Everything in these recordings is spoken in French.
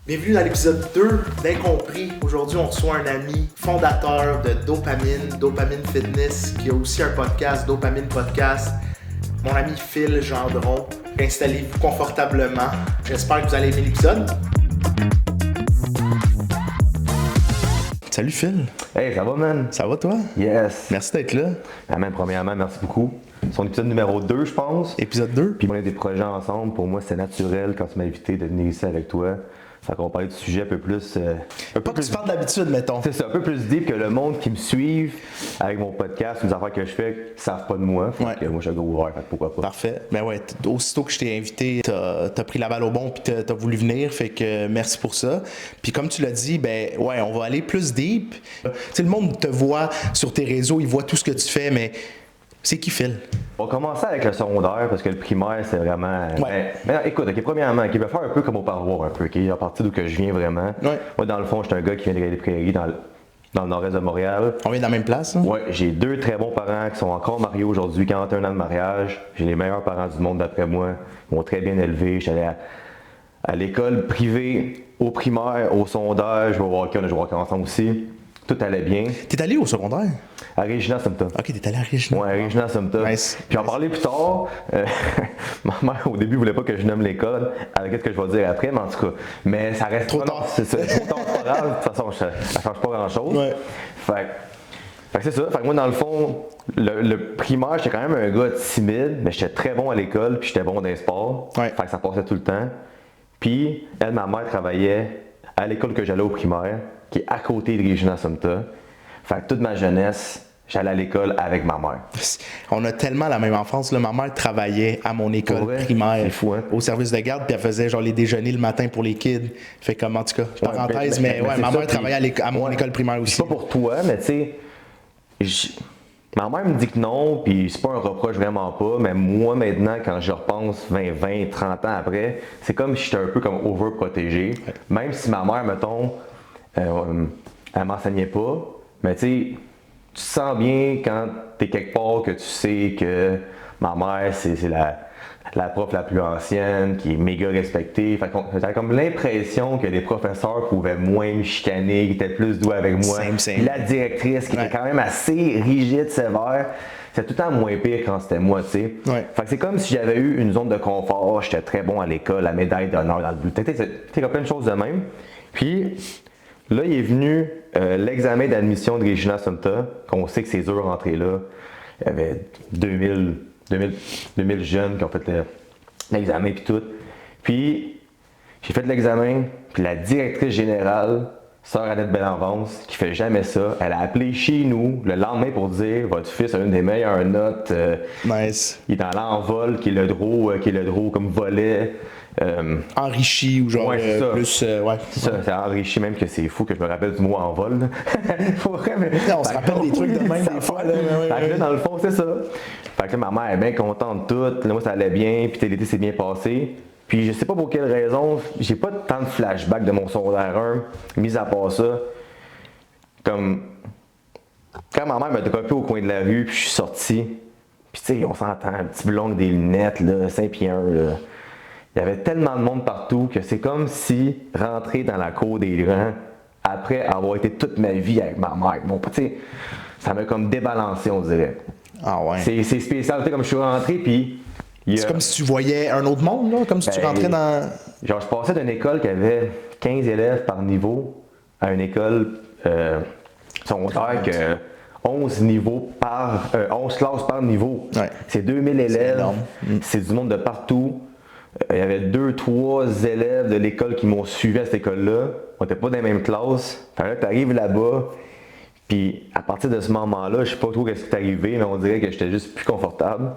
Bienvenue dans l'épisode 2 d'Incompris. Aujourd'hui, on reçoit un ami fondateur de Dopamine Fitness, qui a aussi un podcast, Dopamine Podcast. Mon ami Phil Gendron. Installez-vous confortablement. J'espère que vous allez aimer l'épisode. Salut Phil. Hey, ça va, man? Ça va toi? Yes. Merci d'être là. Man, premièrement, merci beaucoup. C'est son épisode numéro 2, je pense. Épisode 2. Puis on a des projets ensemble. Pour moi, c'était naturel quand tu m'as invité de venir ici avec toi. Fait qu'on parlait du sujet un peu plus... Pas que tu parles d'habitude, mettons. C'est un peu plus deep que le monde qui me suit avec mon podcast, les affaires que je fais, qui savent pas de moi. Fait que moi, je suis un gars ouvert, fait que pourquoi pas. Parfait. Ben ouais, aussitôt que je t'ai invité, t'as pris la balle au bon puis t'as voulu venir, fait que merci pour ça. Puis comme tu l'as dit, ben ouais, on va aller plus deep. Tu sais, le monde te voit sur tes réseaux, il voit tout ce que tu fais, mais c'est qui Phil? On va commencer avec le secondaire parce que le primaire, c'est vraiment. Ouais. Mais non, écoute, premièrement, je vais faire un peu comme au parois, un peu, à partir d'où que je viens vraiment. Ouais. Moi, dans le fond, je suis un gars qui vient des Prairies dans le nord-est de Montréal. On vient de la même place, hein? Ouais, j'ai 2 très bons parents qui sont encore mariés aujourd'hui, 41 ans de mariage. J'ai les meilleurs parents du monde d'après moi. Ils m'ont très bien élevé. J'allais à l'école privée, au primaire, au secondaire. Je vais au hockey, on a joué au hockey ensemble aussi. Tout allait bien. T'es allé au secondaire? À Regina Sumter. Ok, t'es allé à Regina. Ouais, à Regina Sumter. Nice. Puis en parler plus tard, ma mère au début voulait pas que je nomme l'école, avec ce que je vais dire après, mais en tout cas. Mais ça reste Trop tard. C'est ça, trop tard, c'est pas grave. De toute façon, ça change pas grand-chose. Ouais. Fait que c'est ça. Fait que moi, dans le fond, le primaire, j'étais quand même un gars timide, mais j'étais très bon à l'école, puis j'étais bon dans les sports. Ouais. Fait que ça passait tout le temps. Puis, ma mère travaillait à l'école que j'allais au primaire, qui est à côté de Regina Sumter. Fait que toute ma jeunesse, j'allais à l'école avec ma mère. On a tellement la même enfance. Là. Ma mère travaillait à mon école Pour vrai? primaire, C'est fou, hein? au service de garde, puis elle faisait genre les déjeuners le matin pour les kids. Fait comme en tout cas, parenthèse, mais ouais, c'est ma ça, mère travaillait à mon école primaire aussi. C'est pas pour toi, mais tu sais, ma mère me dit que non, puis c'est pas un reproche vraiment pas, mais moi maintenant, quand je repense 20, 30 ans après, c'est comme si j'étais un peu comme overprotégé. Ouais. Même si ma mère, mettons, elle m'enseignait pas, mais tu sais, tu sens bien quand t'es quelque part que tu sais que ma mère, c'est la prof la plus ancienne, qui est méga respectée. Fait qu'on j'avais comme l'impression que les professeurs pouvaient moins me chicaner, qui étaient plus doux avec moi. Same. La directrice, qui était quand même assez rigide, sévère, c'était tout le temps moins pire quand c'était moi, tu sais. Ouais. Fait que c'est comme si j'avais eu une zone de confort, j'étais très bon à l'école, la médaille d'honneur dans le but. T'es comme plein de choses de même. Puis là, il est venu l'examen d'admission de Regina Sumter, qu'on sait que c'est dur rentrer là. Il y avait 2000 jeunes qui ont fait l'examen puis tout. Puis j'ai fait l'examen, puis la directrice générale, sœur Annette Bellenvance, qui fait jamais ça, elle a appelé chez nous le lendemain pour dire votre fils a une des meilleures notes. Nice. Il est en l'envol, qui est le draw comme volet. Enrichi ou genre ouais, plus. Ouais. C'est ça, c'est enrichi, même que c'est fou que je me rappelle du mot envol. On se rappelle des trucs de même des fois. Là, fait que là, dans le fond, c'est ça. Fait que là, ma mère est bien contente de tout. Là, moi, ça allait bien, puis l'été s'est bien passé. Puis je sais pas pour quelle raison, j'ai pas tant de flashbacks de mon secondaire 1, mis à part ça. Comme quand ma mère m'a découpé au coin de la rue, puis je suis sorti. Puis tu sais, on s'entend, un petit blond avec des lunettes, là, 5 pieds 1, là. Il y avait tellement de monde partout que c'est comme si rentrer dans la cour des grands après avoir été toute ma vie avec ma mère. Bon, tu sais, ça m'a comme débalancé, on dirait. Ah ouais. C'est spécial, tu sais, comme je suis rentré, puis... C'est comme si tu voyais un autre monde, là, comme si tu rentrais dans... Genre, je passais d'une école qui avait 15 élèves par niveau à une école secondaire que 11 classes par niveau. Ouais. C'est 2000 élèves, c'est du monde de partout. Il y avait 2-3 élèves de l'école qui m'ont suivi à cette école-là. On n'était pas dans les mêmes classes. Fait que là, tu arrives là-bas, puis à partir de ce moment-là, je sais pas trop ce qui est arrivé, mais on dirait que j'étais juste plus confortable.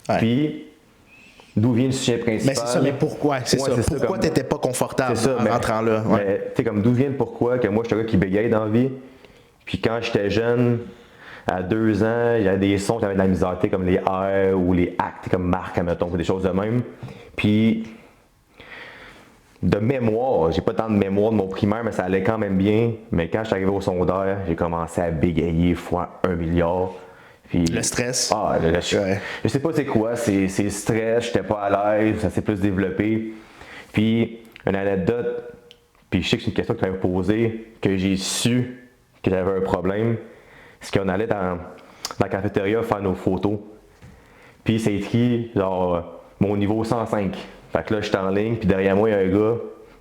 Ouais. Puis, d'où vient le sujet principal? Mais c'est ça, mais pourquoi? C'est ça. Pourquoi tu n'étais pas confortable en rentrant là? Ouais. Mais, tu sais, comme d'où vient le pourquoi? Que moi, j'étais un gars qui bégaye dans la vie. Puis quand j'étais jeune, à 2 ans, il y avait des sons qui avaient de la misère, comme les R ou les actes, comme Marc, admettons, ou des choses de même. Puis, de mémoire, j'ai pas tant de mémoire de mon primaire, mais ça allait quand même bien. Mais quand je suis arrivé au secondaire, j'ai commencé à bégayer fois 1 milliard. Puis, le stress. Ah, je sais pas c'est quoi, c'est le stress, j'étais pas à l'aise, ça s'est plus développé. Puis, une anecdote Puis je sais que c'est une question que tu m'avais posée, que j'ai su que j'avais un problème. C'est qu'on allait dans la cafétéria faire nos photos. Puis c'est écrit, genre, mon niveau 105. Fait que là, je suis en ligne, puis derrière moi, il y a un gars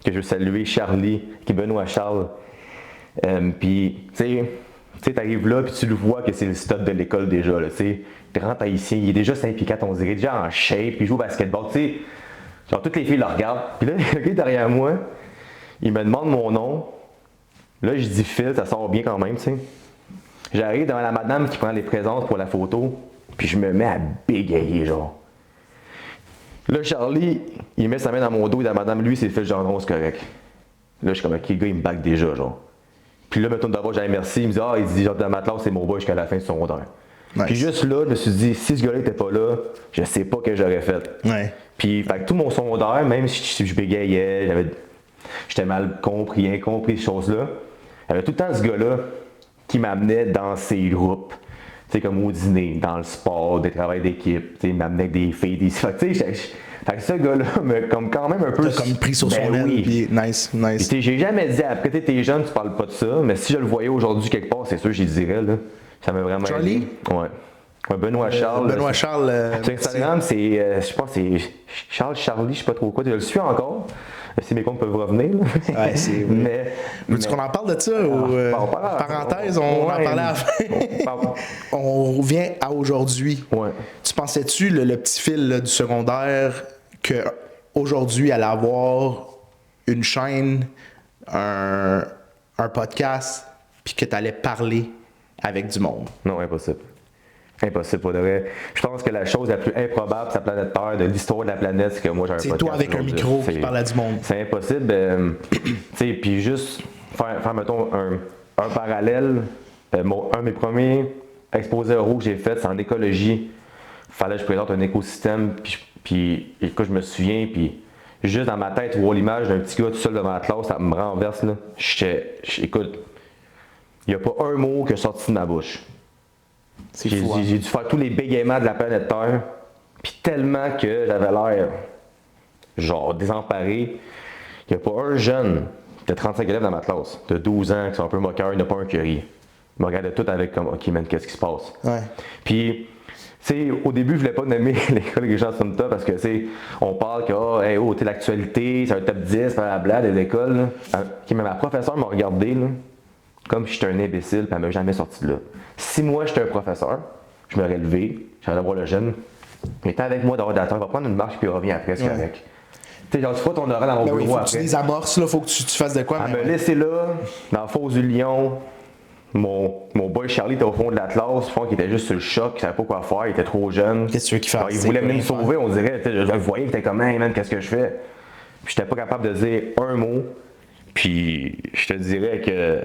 que je veux saluer, Charlie, qui est Benoît Charles. Puis, tu sais, t'arrives là, puis tu le vois que c'est le stop de l'école déjà, là, tu sais. Tu rentres ici, il est déjà 5 pieds 4, on dirait, déjà en shape, puis il joue au basketball, tu sais. Genre, toutes les filles le regardent. Puis là, le gars derrière moi, il me demande mon nom. Là, je dis Phil, ça sort bien quand même, tu sais. J'arrive devant la madame qui prend les présences pour la photo, puis je me mets à bégayer, genre. Là, Charlie, il met sa main dans mon dos et la madame, lui, c'est Phil Gendron, c'est correct. Là, je suis comme, ok, le gars, il me back déjà, genre. Puis là, mettons d'abord, j'avais merci, il me dit, il dit, genre, dans ma classe, c'est mon boy jusqu'à la fin de son secondaire. Nice. Puis juste là, je me suis dit, si ce gars-là était pas là, je sais pas que j'aurais fait. Ouais. Puis, fait que tout mon secondaire, même si je bégayais, j'étais mal compris, incompris, ces choses-là, il y avait tout le temps ce gars-là qui m'amenait dans ses groupes. Tu sais, comme au dîner, dans le sport, des travails d'équipe, tu sais, il m'amenait avec des filles, fait que ce gars-là m'a comme quand même un peu... T'as comme pris sur son aile, puis nice. Puis j'ai jamais dit, après t'es jeune, tu parles pas de ça, mais si je le voyais aujourd'hui quelque part, c'est sûr, j'y dirais, là. Ça m'a vraiment Charlie? aidé. Ouais, Benoît Charles. Benoît Charles. Sur Instagram, c'est, je pense que c'est Charlie, je sais pas trop quoi, je le suis encore. Si mes comptes peuvent revenir. Là. Ouais, c'est vrai. Veux-tu qu'on en parle de ça? Parenthèse, on en parlait à la fin. On revient à aujourd'hui. Ouais. Tu pensais-tu, le petit fil là, du secondaire, qu'aujourd'hui, allait avoir une chaîne, un podcast, puis que tu allais parler avec du monde? Non, impossible. Impossible pour de vrai. Je pense que la chose la plus improbable sur la planète Terre, de l'histoire de la planète, c'est que moi j'ai un podcast. C'est toi avec un micro qui parle à du monde. C'est impossible. Tu sais, puis juste faire mettons, un parallèle. Un de mes premiers exposés oraux que j'ai fait, c'est en écologie. Fallait que je présente un écosystème. Puis écoute, je me souviens, puis juste dans ma tête, voir l'image d'un petit gars tout seul devant la classe, ça me renverse. Là. Écoute, il n'y a pas un mot qui est sorti de ma bouche. J'ai dû faire tous les bégaiements de la planète Terre, puis tellement que j'avais l'air, genre, désemparé. Il n'y a pas un jeune de 35 élèves dans ma classe, de 12 ans, qui sont un peu moqueurs, il n'y a pas un qui rit. Ils me regardaient tout avec comme, ok, man, qu'est-ce qui se passe? Ouais. Puis, tu sais, au début, je voulais pas nommer l'école des gens sur le top parce que, tu sais, on parle que, t'es l'actualité, c'est un top 10, blablabla, des écoles. Là. Okay, mais ma professeure m'a regardé, là, comme si j'étais un imbécile, puis elle m'a jamais sorti de là. Si moi j'étais un professeur, je m'aurais levé, j'allais voir le jeune, il était avec moi d'ordinateur, il va prendre une marche puis il revient après, c'est correct. Tu sais, genre, tu feras ton oral dans mon bureau après. Faut que tu les amorces, là, faut que tu fasses de quoi. Elle me laissé là, dans la fosse du lion. Mon boy Charlie était au fond de la classe, je pense qu'il était juste sur le choc, il savait pas quoi faire, il était trop jeune. Qu'est-ce que tu veux qu'il fasse? Il voulait venir me sauver, on dirait, je voyais qu'il était comme, hey man, qu'est-ce que je fais? Puis j'étais pas capable de dire un mot, puis je te dirais que.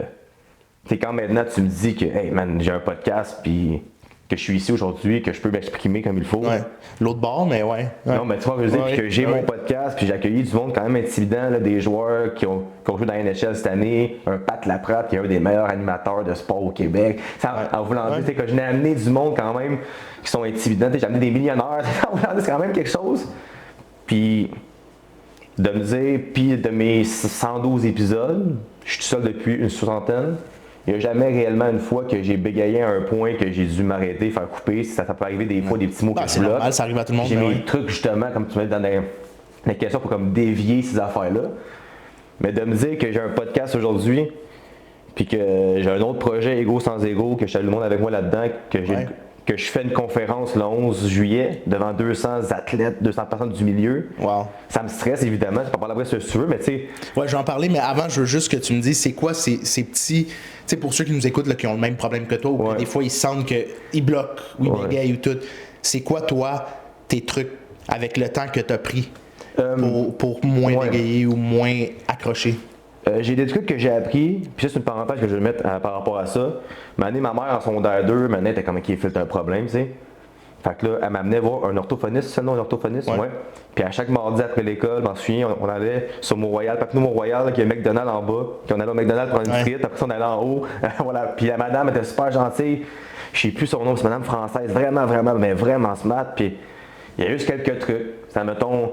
C'est quand maintenant tu me dis que, hey man, j'ai un podcast, puis que je suis ici aujourd'hui, que je peux m'exprimer comme il faut. Ouais. L'autre bord, mais ouais. Non, mais tu vois, je veux dire, puis que j'ai mon podcast, puis j'ai accueilli du monde quand même intimidant, là, des joueurs qui ont joué dans la NHL cette année, un Pat Laprade, qui est un des meilleurs animateurs de sport au Québec. En voulant dire que je n'ai amené du monde quand même qui sont intimidants, j'ai amené des millionnaires, en voulant dire c'est quand même quelque chose. Puis de me dire, puis de mes 112 épisodes, je suis tout seul depuis une soixantaine. Il n'y a jamais réellement une fois que j'ai bégayé à un point que j'ai dû m'arrêter, faire couper. Ça peut arriver des fois, des petits mots que je bloque. Normal, ça arrive à tout le monde. J'ai mes trucs justement, comme tu me dis dans les questions pour comme dévier ces affaires-là. Mais de me dire que j'ai un podcast aujourd'hui, puis que j'ai un autre projet Ego sans Ego, que je suis le monde avec moi là-dedans, que je fais une conférence le 11 juillet devant 200 athlètes, 200 personnes du milieu. Wow. Ça me stresse évidemment, je peux parler après si tu veux, mais tu sais. Ouais, je vais en parler, mais avant, je veux juste que tu me dises c'est quoi ces petits. Tu sais, pour ceux qui nous écoutent là, qui ont le même problème que toi, ou des fois ils sentent qu'ils bloquent, ou ils bégayent ou tout. C'est quoi, toi, tes trucs avec le temps que tu as pris pour moins bégayer ou moins accrocher? J'ai des trucs que j'ai appris, puis ça c'est une parenthèse que je vais mettre par rapport à ça. Ma mère en secondaire 2, ma était comme qui est fait un problème, tu sais. Fait que là, elle m'amenait voir un orthophoniste, c'est le nom, un orthophoniste, ouais. Puis à chaque mardi après l'école, je m'en souviens, on allait sur Mont-Royal, Papineau Mont-Royal, qui est McDonald's en bas, puis on allait au McDonald's prendre une frite, après ça on allait en haut, voilà. Puis la madame était super gentille, je sais plus son nom, c'est madame française, vraiment smart, puis il y a juste quelques trucs. Ça, mettons,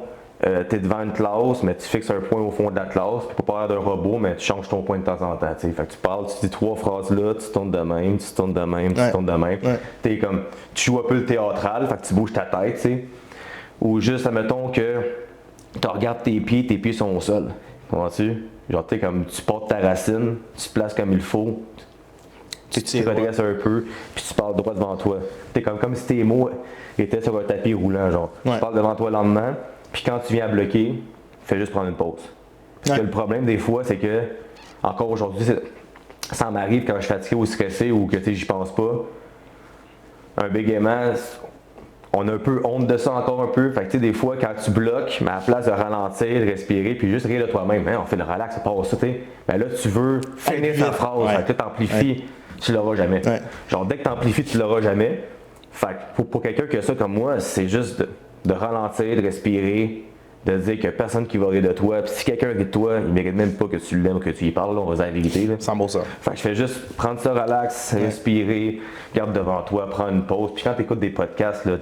t'es devant une classe, mais tu fixes un point au fond de la classe, puis pour parler d'un robot, mais tu changes ton point de temps en temps. T'sais. Fait que tu parles, tu dis 3 phrases là, tu tournes de même, tu tournes de même, tu tournes de même. T'es comme, tu joues un peu le théâtral, fait que tu bouges ta tête, t'sais. Ou juste, admettons que tu regardes tes pieds sont au sol. Comprends-tu? Genre, tu sais, comme tu portes ta racine, tu te places comme il faut, tu te redresses un peu, puis tu parles droit devant toi. T'es comme si tes mots étaient sur un tapis roulant, genre. Tu parles devant toi lentement, puis quand tu viens à bloquer, fais juste prendre une pause. Parce que le problème des fois, c'est que, encore aujourd'hui, ça m'arrive quand je suis fatigué ou stressé ou que j'y pense pas. Un bégaiement, on a un peu honte de ça encore un peu. Fait que tu sais, des fois, quand tu bloques, mais à la place de ralentir, de respirer, puis juste rire de toi-même, hein, on fait le relax, ça passe ça, tu sais. Ben là, tu veux finir ta phrase. Fait que là, t'amplifies, tu l'auras jamais. Genre, dès que t'amplifies, tu l'auras jamais. Fait que pour quelqu'un qui a ça comme moi, c'est juste de ralentir, de respirer, de dire qu'il n'y a personne qui va rire de toi. Puis si quelqu'un rit de toi, il ne mérite même pas que tu l'aimes ou que tu y parles, là, on va dire la vérité. Là. 100%. Fait que je fais juste prendre ça relax, respirer, regarde devant toi, prendre une pause. Puis quand tu écoutes des podcasts là,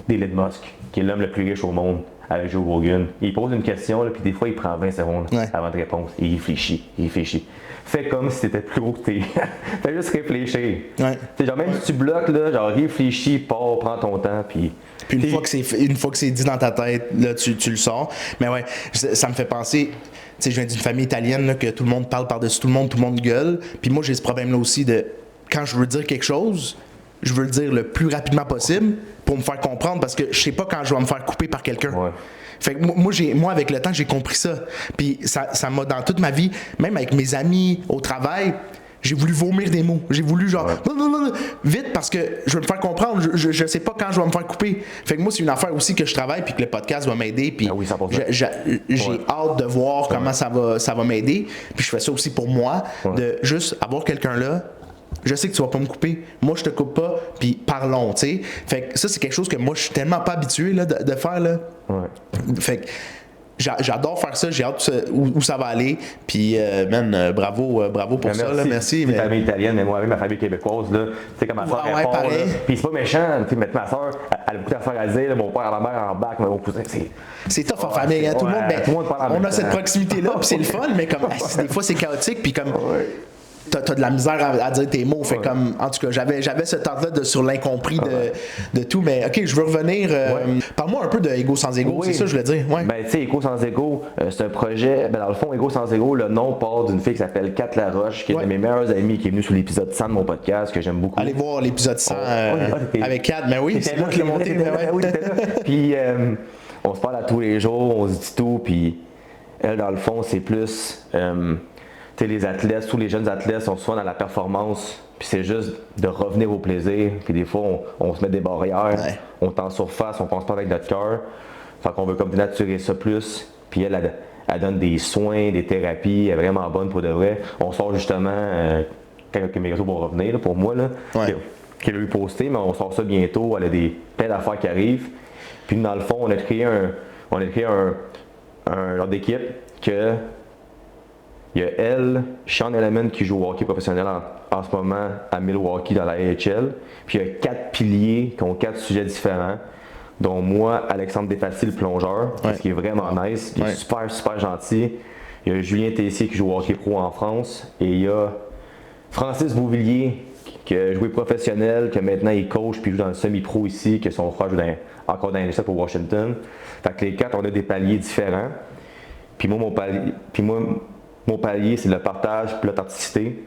d'Elon Musk, qui est l'homme le plus riche au monde, avec Joe Rogan, il pose une question, là, puis des fois il prend 20 secondes avant de répondre. Il réfléchit. Fais comme si t'étais plus gros que t'es. Fais juste réfléchir. Genre même si tu bloques, là, genre réfléchis, pars, prends ton temps, puis une fois que c'est dit dans ta tête, là, tu le sors. Mais ouais, ça me fait penser, tu sais, je viens d'une famille italienne, là, que tout le monde parle par-dessus tout le monde gueule. Puis moi, j'ai ce problème-là aussi de, quand je veux dire quelque chose, je veux le dire le plus rapidement possible pour me faire comprendre parce que je sais pas quand je vais me faire couper par quelqu'un. Fait que moi, avec le temps, j'ai compris ça. Puis ça m'a, dans toute ma vie, même avec mes amis au travail, j'ai voulu vomir des mots. J'ai voulu genre, vite parce que je veux me faire comprendre. Je sais pas quand je vais me faire couper. Fait que moi, c'est une affaire aussi que je travaille puis que le podcast va m'aider. Puis j'ai hâte de voir comment ça va m'aider. Puis je fais ça aussi pour moi, de juste avoir quelqu'un là. Je sais que tu vas pas me couper. Moi, je te coupe pas. Puis parlons, tu sais. Fait que ça, c'est quelque chose que moi, je suis tellement pas habitué là, de faire là. Fait que j'adore faire ça, j'ai hâte où ça va aller. Puis, bravo pour ça. Là, merci. Ma famille italienne, mais moi, avec ma famille québécoise, là, tu sais, comme ma soeur répond. Puis, c'est pas méchant. Tu sais, ma soeur, elle a beaucoup d'affaires à dire. Là, mon père, ma mère en bac, mon cousin, c'est tough en famille. Hein, tout le monde, on a cette proximité-là, puis c'est le fun, mais comme des fois, c'est chaotique. Puis, comme. T'as de la misère à dire tes mots. Fait comme, en tout cas, j'avais ce temps-là sur l'incompris de tout. Mais OK, je veux revenir. Parle-moi un peu de Ego sans Ego, c'est ça que je voulais dire. Ben, tu sais, Ego sans Ego, c'est un projet. Ben, dans le fond, Ego sans Ego, le nom part d'une fille qui s'appelle Kat Laroche, qui est une de mes meilleures amies, qui est venue sur l'épisode 100 de mon podcast, que j'aime beaucoup. Allez voir l'épisode 100 avec Kat. Mais oui, c'est moi qui l'ai monté. Puis, on se parle à tous les jours, on se dit tout. Puis, elle, dans le fond, c'est plus. Les athlètes, tous les jeunes athlètes sont souvent dans la performance, puis c'est juste de revenir au plaisir. Puis des fois, on se met des barrières, on est en surface, on pense pas avec notre cœur. Fait qu'on veut comme dénaturer ça plus. Puis elle donne des soins, des thérapies, elle est vraiment bonne pour de vrai. On sort justement, quand mes réseaux vont revenir, là, pour moi, là, qu'elle a eu posté, mais on sort ça bientôt. Elle a plein d'affaires qui arrivent. Puis dans le fond, on a créé un genre d'équipe que. Il y a elle, Sean Element qui joue au hockey professionnel en ce moment à Milwaukee dans la AHL. Puis il y a 4 piliers qui ont 4 sujets différents, dont moi, Alexandre Desfacils, le plongeur, ce qui est vraiment nice, qui est super gentil. Il y a Julien Tessier qui joue au hockey pro en France. Et il y a Francis Beauvillier qui a joué professionnel, que maintenant il coach puis joue dans le semi-pro ici, que son frère joue encore dans l'NSA pour Washington. Fait que les 4, on a des paliers différents. Puis moi, mon palier, c'est le partage et l'authenticité.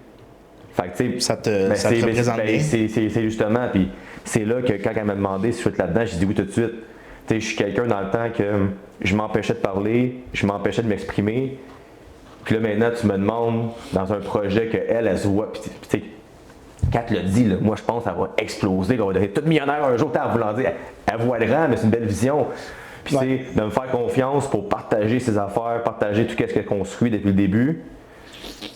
Fait que, tu sais, ça te représente bien. C'est justement, puis c'est là que quand elle m'a demandé si je suis là-dedans, j'ai dit oui tout de suite. Tu sais, je suis quelqu'un dans le temps que je m'empêchais de parler, je m'empêchais de m'exprimer. Puis là, maintenant, tu me demandes dans un projet qu'elle se voit. Puis, tu sais, Kat l'a dit, là, moi, je pense qu'elle va exploser, qu'on va devenir toute millionnaire un jour. Elle voulant dire, elle voit le rang, mais c'est une belle vision. Puis c'est de me faire confiance pour partager ses affaires, partager tout ce qu'elle construit depuis le début.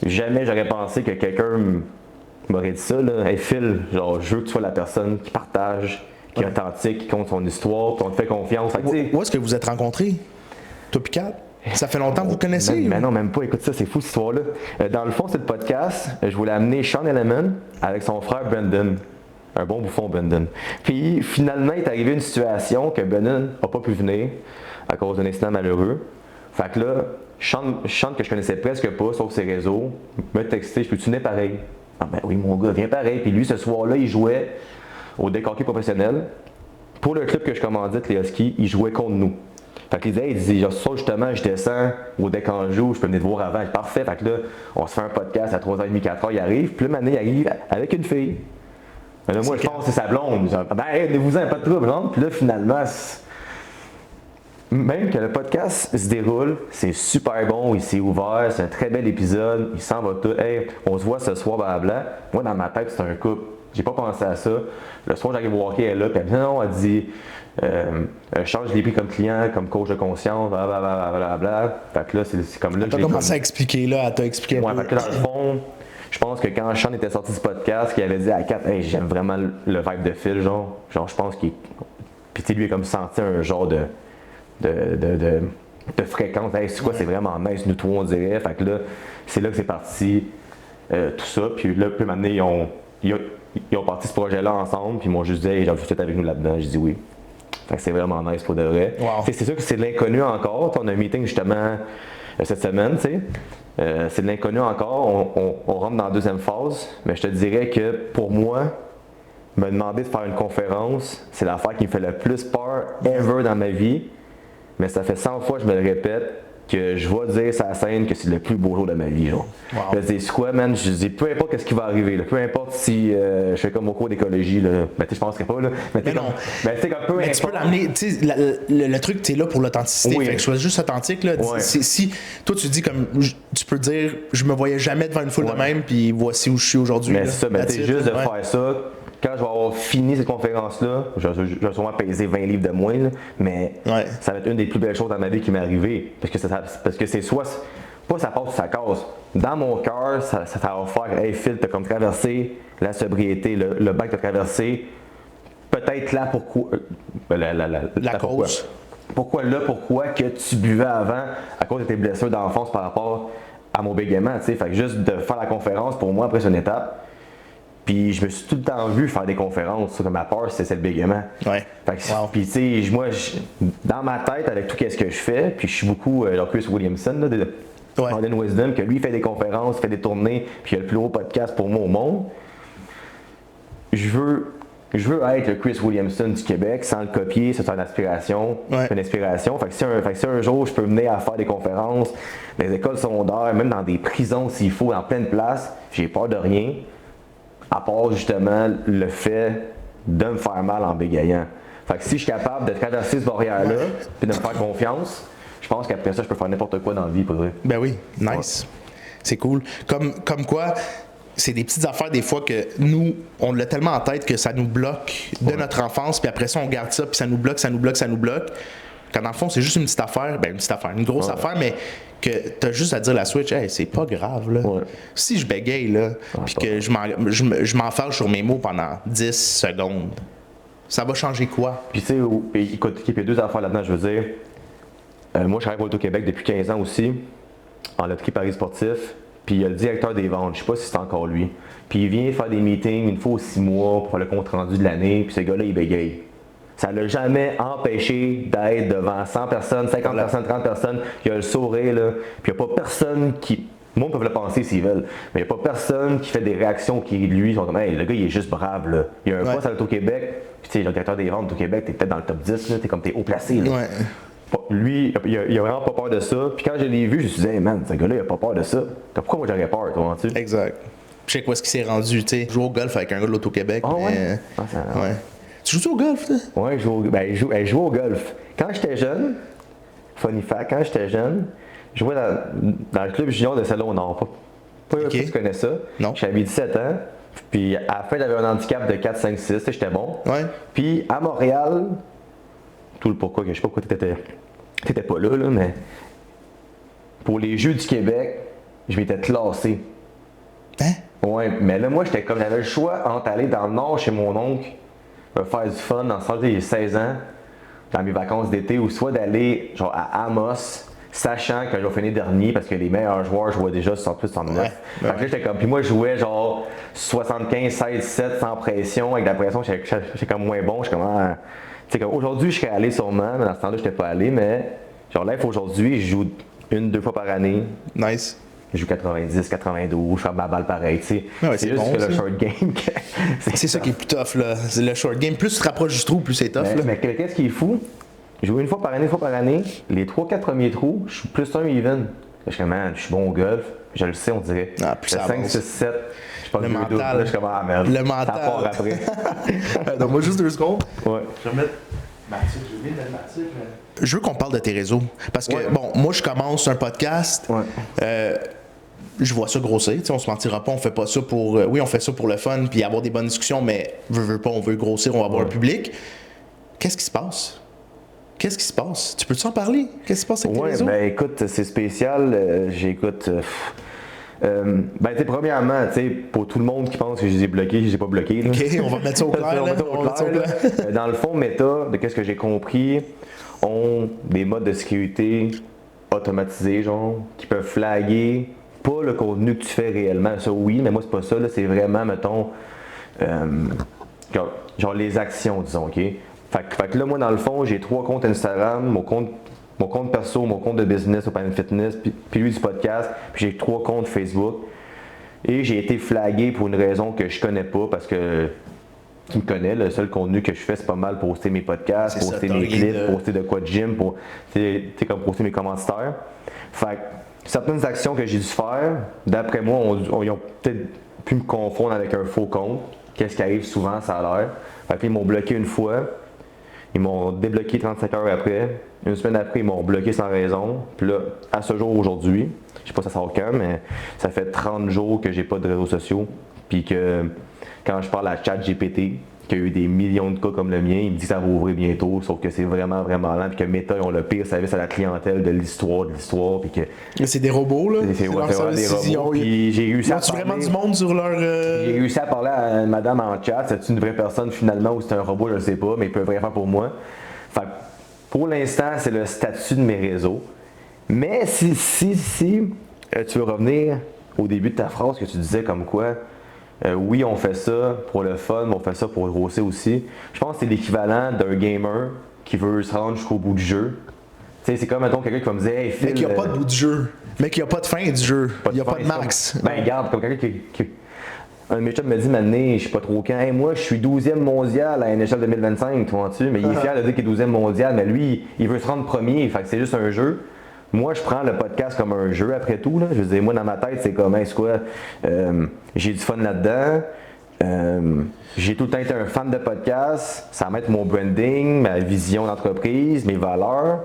Jamais j'aurais pensé que quelqu'un m'aurait dit ça. Là. Hey Phil, genre, je veux que tu sois la personne qui partage, qui est authentique, qui compte son histoire, puis on te fait confiance. Où est-ce que vous êtes rencontrés, toi et Kat? Ça fait longtemps que vous connaissez? Mais non, même pas. Écoute ça, c'est fou cette histoire-là. Dans le fond, c'est le podcast. Je voulais amener Sean Element avec son frère Brendan. Un bon bouffon, Brendan. Puis finalement, il est arrivé une situation que Brendan n'a pas pu venir. à cause d'un incident malheureux. Fait que là, Sean que je connaissais presque pas, sauf ses réseaux, me textait, je peux-tu venir pareil? Ah ben oui, mon gars, viens pareil. Puis lui, ce soir-là, il jouait au deck hockey professionnel. Pour le club que je commandite, les Huskies, il jouait contre nous. Fait qu'il disait, genre, ce soir, justement, je descends au deck en joue, je peux venir te voir avant. Parfait. Fait que là, on se fait un podcast à 3h30, 4h, il arrive. Puis là, il arrive avec une fille. Là, moi, je pense que c'est sa blonde. Genre, ben, venez-vous-en, pas de trouble, non? Puis là, finalement, même que le podcast se déroule, c'est super bon, il s'est ouvert, c'est un très bel épisode, il s'en va tout. Hey, on se voit ce soir, blablabla. Moi, dans ma tête, c'est un couple. J'ai pas pensé à ça. Le soir, j'arrive au hockey, elle est là, puis elle dit non, elle dit Charles, je l'ai pris comme client, comme coach de conscience, blablabla. Fait que là, c'est comme là que j'ai commencé à expliquer, là, elle t'a expliqué. Ouais, fait que dans le fond, je pense que quand Sean était sorti du podcast, qu'il avait dit à Kat, hey, j'aime vraiment le vibe de Phil, genre je pense qu'il. Puis tu sais, lui, il a comme senti un genre de fréquence. Hey, c'est quoi, c'est vraiment nice, nous trois, on dirait. Fait que là, c'est là que c'est parti tout ça. Puis là, puis maintenant, ils ont parti ce projet-là ensemble. Puis ils m'ont juste dit, hey, j'ai envie de être avec nous là-dedans. J'ai dit oui. Fait que c'est vraiment nice pour de vrai. Wow. C'est sûr que c'est de l'inconnu encore. On a un meeting justement cette semaine, tu sais. C'est de l'inconnu encore. On rentre dans la deuxième phase. Mais je te dirais que pour moi, me demander de faire une conférence, c'est l'affaire qui me fait le plus peur ever dans ma vie. Mais ça fait 100 fois que je me le répète que je vais dire sur la scène que c'est le plus beau jour de ma vie. Genre. Wow. Je dis, c'est quoi, man? Je dis, peu importe ce qui va arriver, là, peu importe si je fais comme au cours d'écologie, là, ben, je penserais pas, là, mais non. Mais tu peux l'amener, tu sais, le truc, tu es là pour l'authenticité, oui. Fait que sois juste authentique, là. Ouais. Si toi, tu dis comme, tu peux dire, je me voyais jamais devant une foule de même, puis voici où je suis aujourd'hui. Mais là. c'est ça, ben, juste de faire ça. Quand je vais avoir fini cette conférence-là, je vais sûrement peser 20 livres de moins, là, mais ça va être une des plus belles choses dans ma vie qui m'est arrivée. Parce que c'est soit, pas ça passe ou ça casse. Dans mon cœur, ça va faire, hey Phil, t'as comme traversé la sobriété, le bac t'as traversé, peut-être là pourquoi. La cause. Pourquoi que tu buvais avant à cause de tes blessures d'enfance par rapport à mon bégaiement, tu sais. Fait que juste de faire la conférence, pour moi, après, c'est une étape. Puis je me suis tout le temps vu faire des conférences. Comme ma peur, c'est le bégaiement. Ouais. Puis tu sais, moi, dans ma tête, avec tout ce que je fais, puis je suis beaucoup Chris Williamson, là, de Modern Wisdom, que lui fait des conférences, fait des tournées, puis il a le plus gros podcast pour moi au monde. Je veux être le Chris Williamson du Québec sans le copier, c'est une aspiration. Une inspiration. Fait que si un jour je peux mener à faire des conférences, dans les écoles secondaires, même dans des prisons s'il faut, dans plein de places, j'ai peur de rien. À part justement le fait de me faire mal en bégayant. Fait que si je suis capable de traverser ce barrière-là et de me faire confiance, je pense qu'après ça, je peux faire n'importe quoi dans la vie, pour vrai. Ben oui, nice. C'est cool. Comme quoi, c'est des petites affaires des fois que nous, on l'a tellement en tête que ça nous bloque de notre enfance, puis après ça, on garde ça, puis ça nous bloque. Quand dans le fond, c'est juste une petite affaire, une grosse affaire, mais que t'as juste à dire la switch, hey, c'est pas grave, là. Si je bégaye, là, puis que je m'enferme sur mes mots pendant 10 secondes, ça va changer quoi? Puis tu sais, écoute, il y a deux affaires là-dedans, je veux dire. Moi, je travaille pour Auto-Québec depuis 15 ans aussi, en loterie Paris sportif. Puis il y a le directeur des ventes, je sais pas si c'est encore lui. Puis il vient faire des meetings une fois aux 6 mois pour faire le compte rendu de l'année, puis ce gars-là, il bégaye. Ça ne l'a jamais empêché d'être devant 100 personnes, 50 personnes, 30 personnes. Il y a le sourire, là. Puis il n'y a pas personne qui. Le monde peut le penser s'ils veulent, mais il n'y a pas personne qui fait des réactions qui, lui, sont comme, hey, le gars, il est juste brave, là. Il y a un poste à l'Auto-Québec, puis tu sais, le directeur des ventes d'Auto-Québec, t'es peut-être dans le top 10, là, t'es haut placé, là. Lui, il a vraiment pas peur de ça. Puis quand je l'ai vu, je me suis dit, hey man, ce gars-là, il a pas peur de ça. Pourquoi moi j'aurais peur, toi, tu sais? Exact. Je sais quoi ce qui s'est rendu, tu sais. Jouer au golf avec un gars de l'Auto-Québec. Ah ouais? Tu joues au golf, toi? Ouais, je joue au golf. Quand j'étais jeune, funny fact, je jouais dans le club junior de Salon-Nord. Pas que tu connais ça. Non. J'avais 17 ans. Puis à la fin, j'avais un handicap de 4, 5, 6. J'étais bon. Ouais. Puis à Montréal, tout le pourquoi, je sais pas pourquoi t'étais pas là, mais pour les Jeux du Québec, je m'étais classé. Hein? Ouais, mais là, moi, j'avais le choix entre aller dans le nord chez mon oncle, faire du fun, dans le sens j'ai 16 ans, dans mes vacances d'été, ou soit d'aller genre à Amos, sachant que je vais finir dernier parce que les meilleurs joueurs jouaient déjà 68, 69. Fait que là, j'étais comme, puis moi, je jouais genre 75, 16, 7 sans pression, avec la pression, j'étais comme moins bon, j'étais comme, sais, comme aujourd'hui, je serais allé sûrement, mais dans ce temps-là, je n'étais pas allé, mais genre live aujourd'hui, je joue 1-2 fois par année. Nice. Je joue 90, 92, je fais ma balle pareil, tu sais. Ouais, c'est c'est juste bon, que ça. le short game. C'est ça qui est plus tough, là. C'est le short game. Plus tu te rapproches du trou, plus c'est tough, là. Mais qu'est-ce qui est fou? Je joue 1 fois par année, les 3-4 premiers trous, je suis plus 1 even. Je suis comme, man, je suis bon au golf, je le sais, on dirait. Ah, plus le ça 5, avance. 6, 7, je pense Le que mental. là, je suis comme, ah merde. Le mental. Ça part après. Donc, moi, juste 2 secondes. Ouais. Je vais mettre Mathieu. J'ai oublié de mettre Mathieu, mais. Je veux qu'on parle de tes réseaux. Parce que, Ouais. bon, moi, je commence un podcast. Ouais. Je vois ça grossir, tu sais, on se mentira pas, on fait pas ça pour... oui, on fait ça pour le fun, puis avoir des bonnes discussions, mais veut pas, on veut grossir, on va avoir un public. Qu'est-ce qui se passe? Qu'est-ce qui se passe? Tu peux-tu en parler? Qu'est-ce qui se passe avec tes Ouais, réseaux? ben écoute, c'est spécial. J'écoute. Ben, tu sais, premièrement, tu sais, pour tout le monde qui pense que je les ai bloqués, je les ai pas bloqués. Là. OK, on va mettre ça au clair, On va là. mettre ça au On va mettre ça au clair, clair. là. Dans le fond, Meta, de qu'est-ce que j'ai compris, ont des modes de sécurité automatisés, genre, qui peuvent flaguer pas le contenu que tu fais réellement. Ça, oui, mais moi, c'est pas ça. Là, c'est vraiment, mettons, genre les actions, disons, OK? Fait que là, moi, dans le fond, j'ai 3 comptes Instagram, mon compte perso, mon compte de business au Planet Fitness, puis lui du podcast, puis j'ai 3 comptes Facebook. Et j'ai été flagué pour une raison que je connais pas, parce que qui me connaît, le seul contenu que je fais, c'est pas mal poster mes podcasts, C'est ça, poster t'as mes rien clips, de- poster de quoi de gym, pour comme poster mes commentaires. Fait que certaines actions que j'ai dû faire, d'après moi, ils ont peut-être pu me confondre avec un faux compte. Qu'est-ce qui arrive souvent, ça a l'air. Fait qu'ils m'ont bloqué une fois. Ils m'ont débloqué 35 heures après. Une semaine après, ils m'ont bloqué sans raison. Puis là, à ce jour aujourd'hui, je sais pas ça sort quand, mais ça fait 30 jours que j'ai pas de réseaux sociaux. Puis que quand je parle à ChatGPT, qu'il y a eu des millions de cas comme le mien, il me dit que ça va ouvrir bientôt, sauf que c'est vraiment, vraiment lent. Puis que Meta, ils ont le pire service à la clientèle de l'histoire. Puis que C'est des robots, là. c'est leur vraiment des service. robots. Puis j'ai réussi à Ils ont parler. vraiment du monde sur leur... J'ai réussi à parler à une madame en chat, c'est une vraie personne finalement ou c'est un robot, je ne sais pas, mais ils peuvent rien faire pour moi. Fait que pour l'instant, c'est le statut de mes réseaux. Mais si tu veux revenir au début de ta phrase que tu disais comme quoi, oui, on fait ça pour le fun, mais on fait ça pour grosser aussi. Je pense que c'est l'équivalent d'un gamer qui veut se rendre jusqu'au bout du jeu. Tu sais, c'est comme, mettons, quelqu'un qui va me dire, hey, Phil, Mais qu'il n'y a pas de bout du jeu. Mais qu'il n'y a pas de fin du jeu. Il n'y a pas de fin, max. Ben, regarde, comme quelqu'un qui un de mes chums me dit, maintenant, je suis pas trop quand. Hey, moi, je suis 12e mondial à NHL 2025, tu vois-tu? Mais il est fier de dire qu'il est 12e mondial, mais lui, il veut se rendre premier, fait que c'est juste un jeu. Moi, je prends le podcast comme un jeu après tout. Là. Je veux dire, moi, dans ma tête, c'est comme, c'est quoi? J'ai du fun là-dedans. J'ai tout le temps été un fan de podcast. Ça va être mon branding, ma vision d'entreprise, mes valeurs.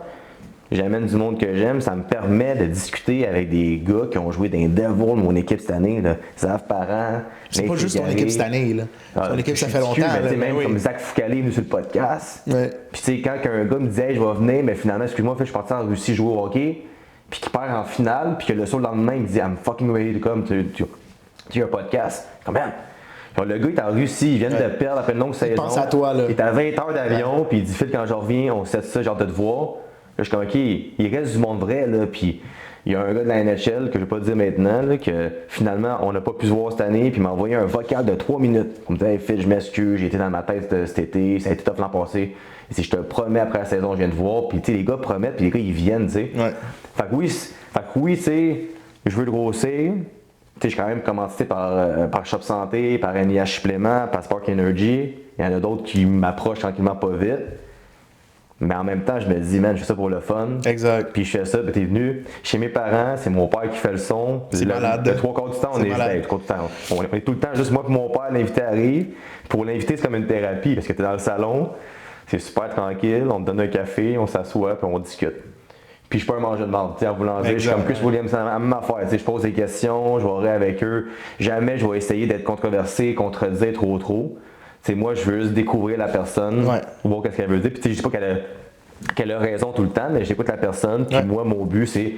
J'amène du monde que j'aime, ça me permet de discuter avec des gars qui ont joué dans les Devils, mon équipe cette année, là. Zaf Parent. C'est pas juste ton équipe cette année, là. Ton équipe, ça fait longtemps. Mais là, même oui. comme Zach Foucalé est venu sur le podcast. Ouais. Puis tu sais, quand un gars me disait hey, je vais venir, mais finalement, excuse-moi, je suis parti en Russie jouer au hockey, puis qu'il perd en finale, puis que le soir le lendemain, il me dit I'm fucking ready to come, tu as un podcast. Quand même. Genre, le gars est en Russie, il vient de perdre après une longue saison. pense à toi, là. Il est à 20 heures d'avion, puis il dit Phil, quand je reviens, on sait ça, j'ai hâte de te voir. Là, je suis comme, OK, il reste du monde vrai, là, puis il y a un gars de la NHL, que je ne vais pas dire maintenant, là, que finalement, on n'a pas pu se voir cette année, puis il m'a envoyé un vocal de 3 minutes. Comme me disait, hey, Phil, je m'excuse, j'ai été dans ma tête cet été, ça a été top l'an passé. Et si je te promets après la saison, je viens te voir, puis tu sais, les gars promettent, puis les gars, ils viennent, tu sais. Ouais. Fait que oui, tu sais, je veux le grossir. Tu sais, je suis quand même commandité par Shop Santé, par NIH Supplément, par Spark Energy. Il y en a d'autres qui m'approchent tranquillement pas vite. Mais en même temps, je me dis, man, je fais ça pour le fun. Exact. Puis je fais ça, puis t'es venu chez mes parents, c'est mon père qui fait le son. C'est malade. Le 3/4 du temps, on C'est est malade. le 3/4 du temps. On est tout le temps, juste moi et mon père, l'invité arrive. Pour l'invité, c'est comme une thérapie, parce que t'es dans le salon, c'est super tranquille, on te donne un café, on s'assoit, puis on discute. Puis je suis pas un mangeur de marde, tu sais, en voulant dire, je suis comme Chris Williams, c'est la même affaire, tu sais, je pose des questions, je vais rire avec eux. Jamais je vais essayer d'être controversé, contredire trop. Tu sais, moi, je veux juste découvrir la personne, voir qu'est-ce qu'elle veut dire. Puis tu sais, je dis pas qu'elle a raison tout le temps, mais j'écoute la personne. Puis moi, mon but, c'est,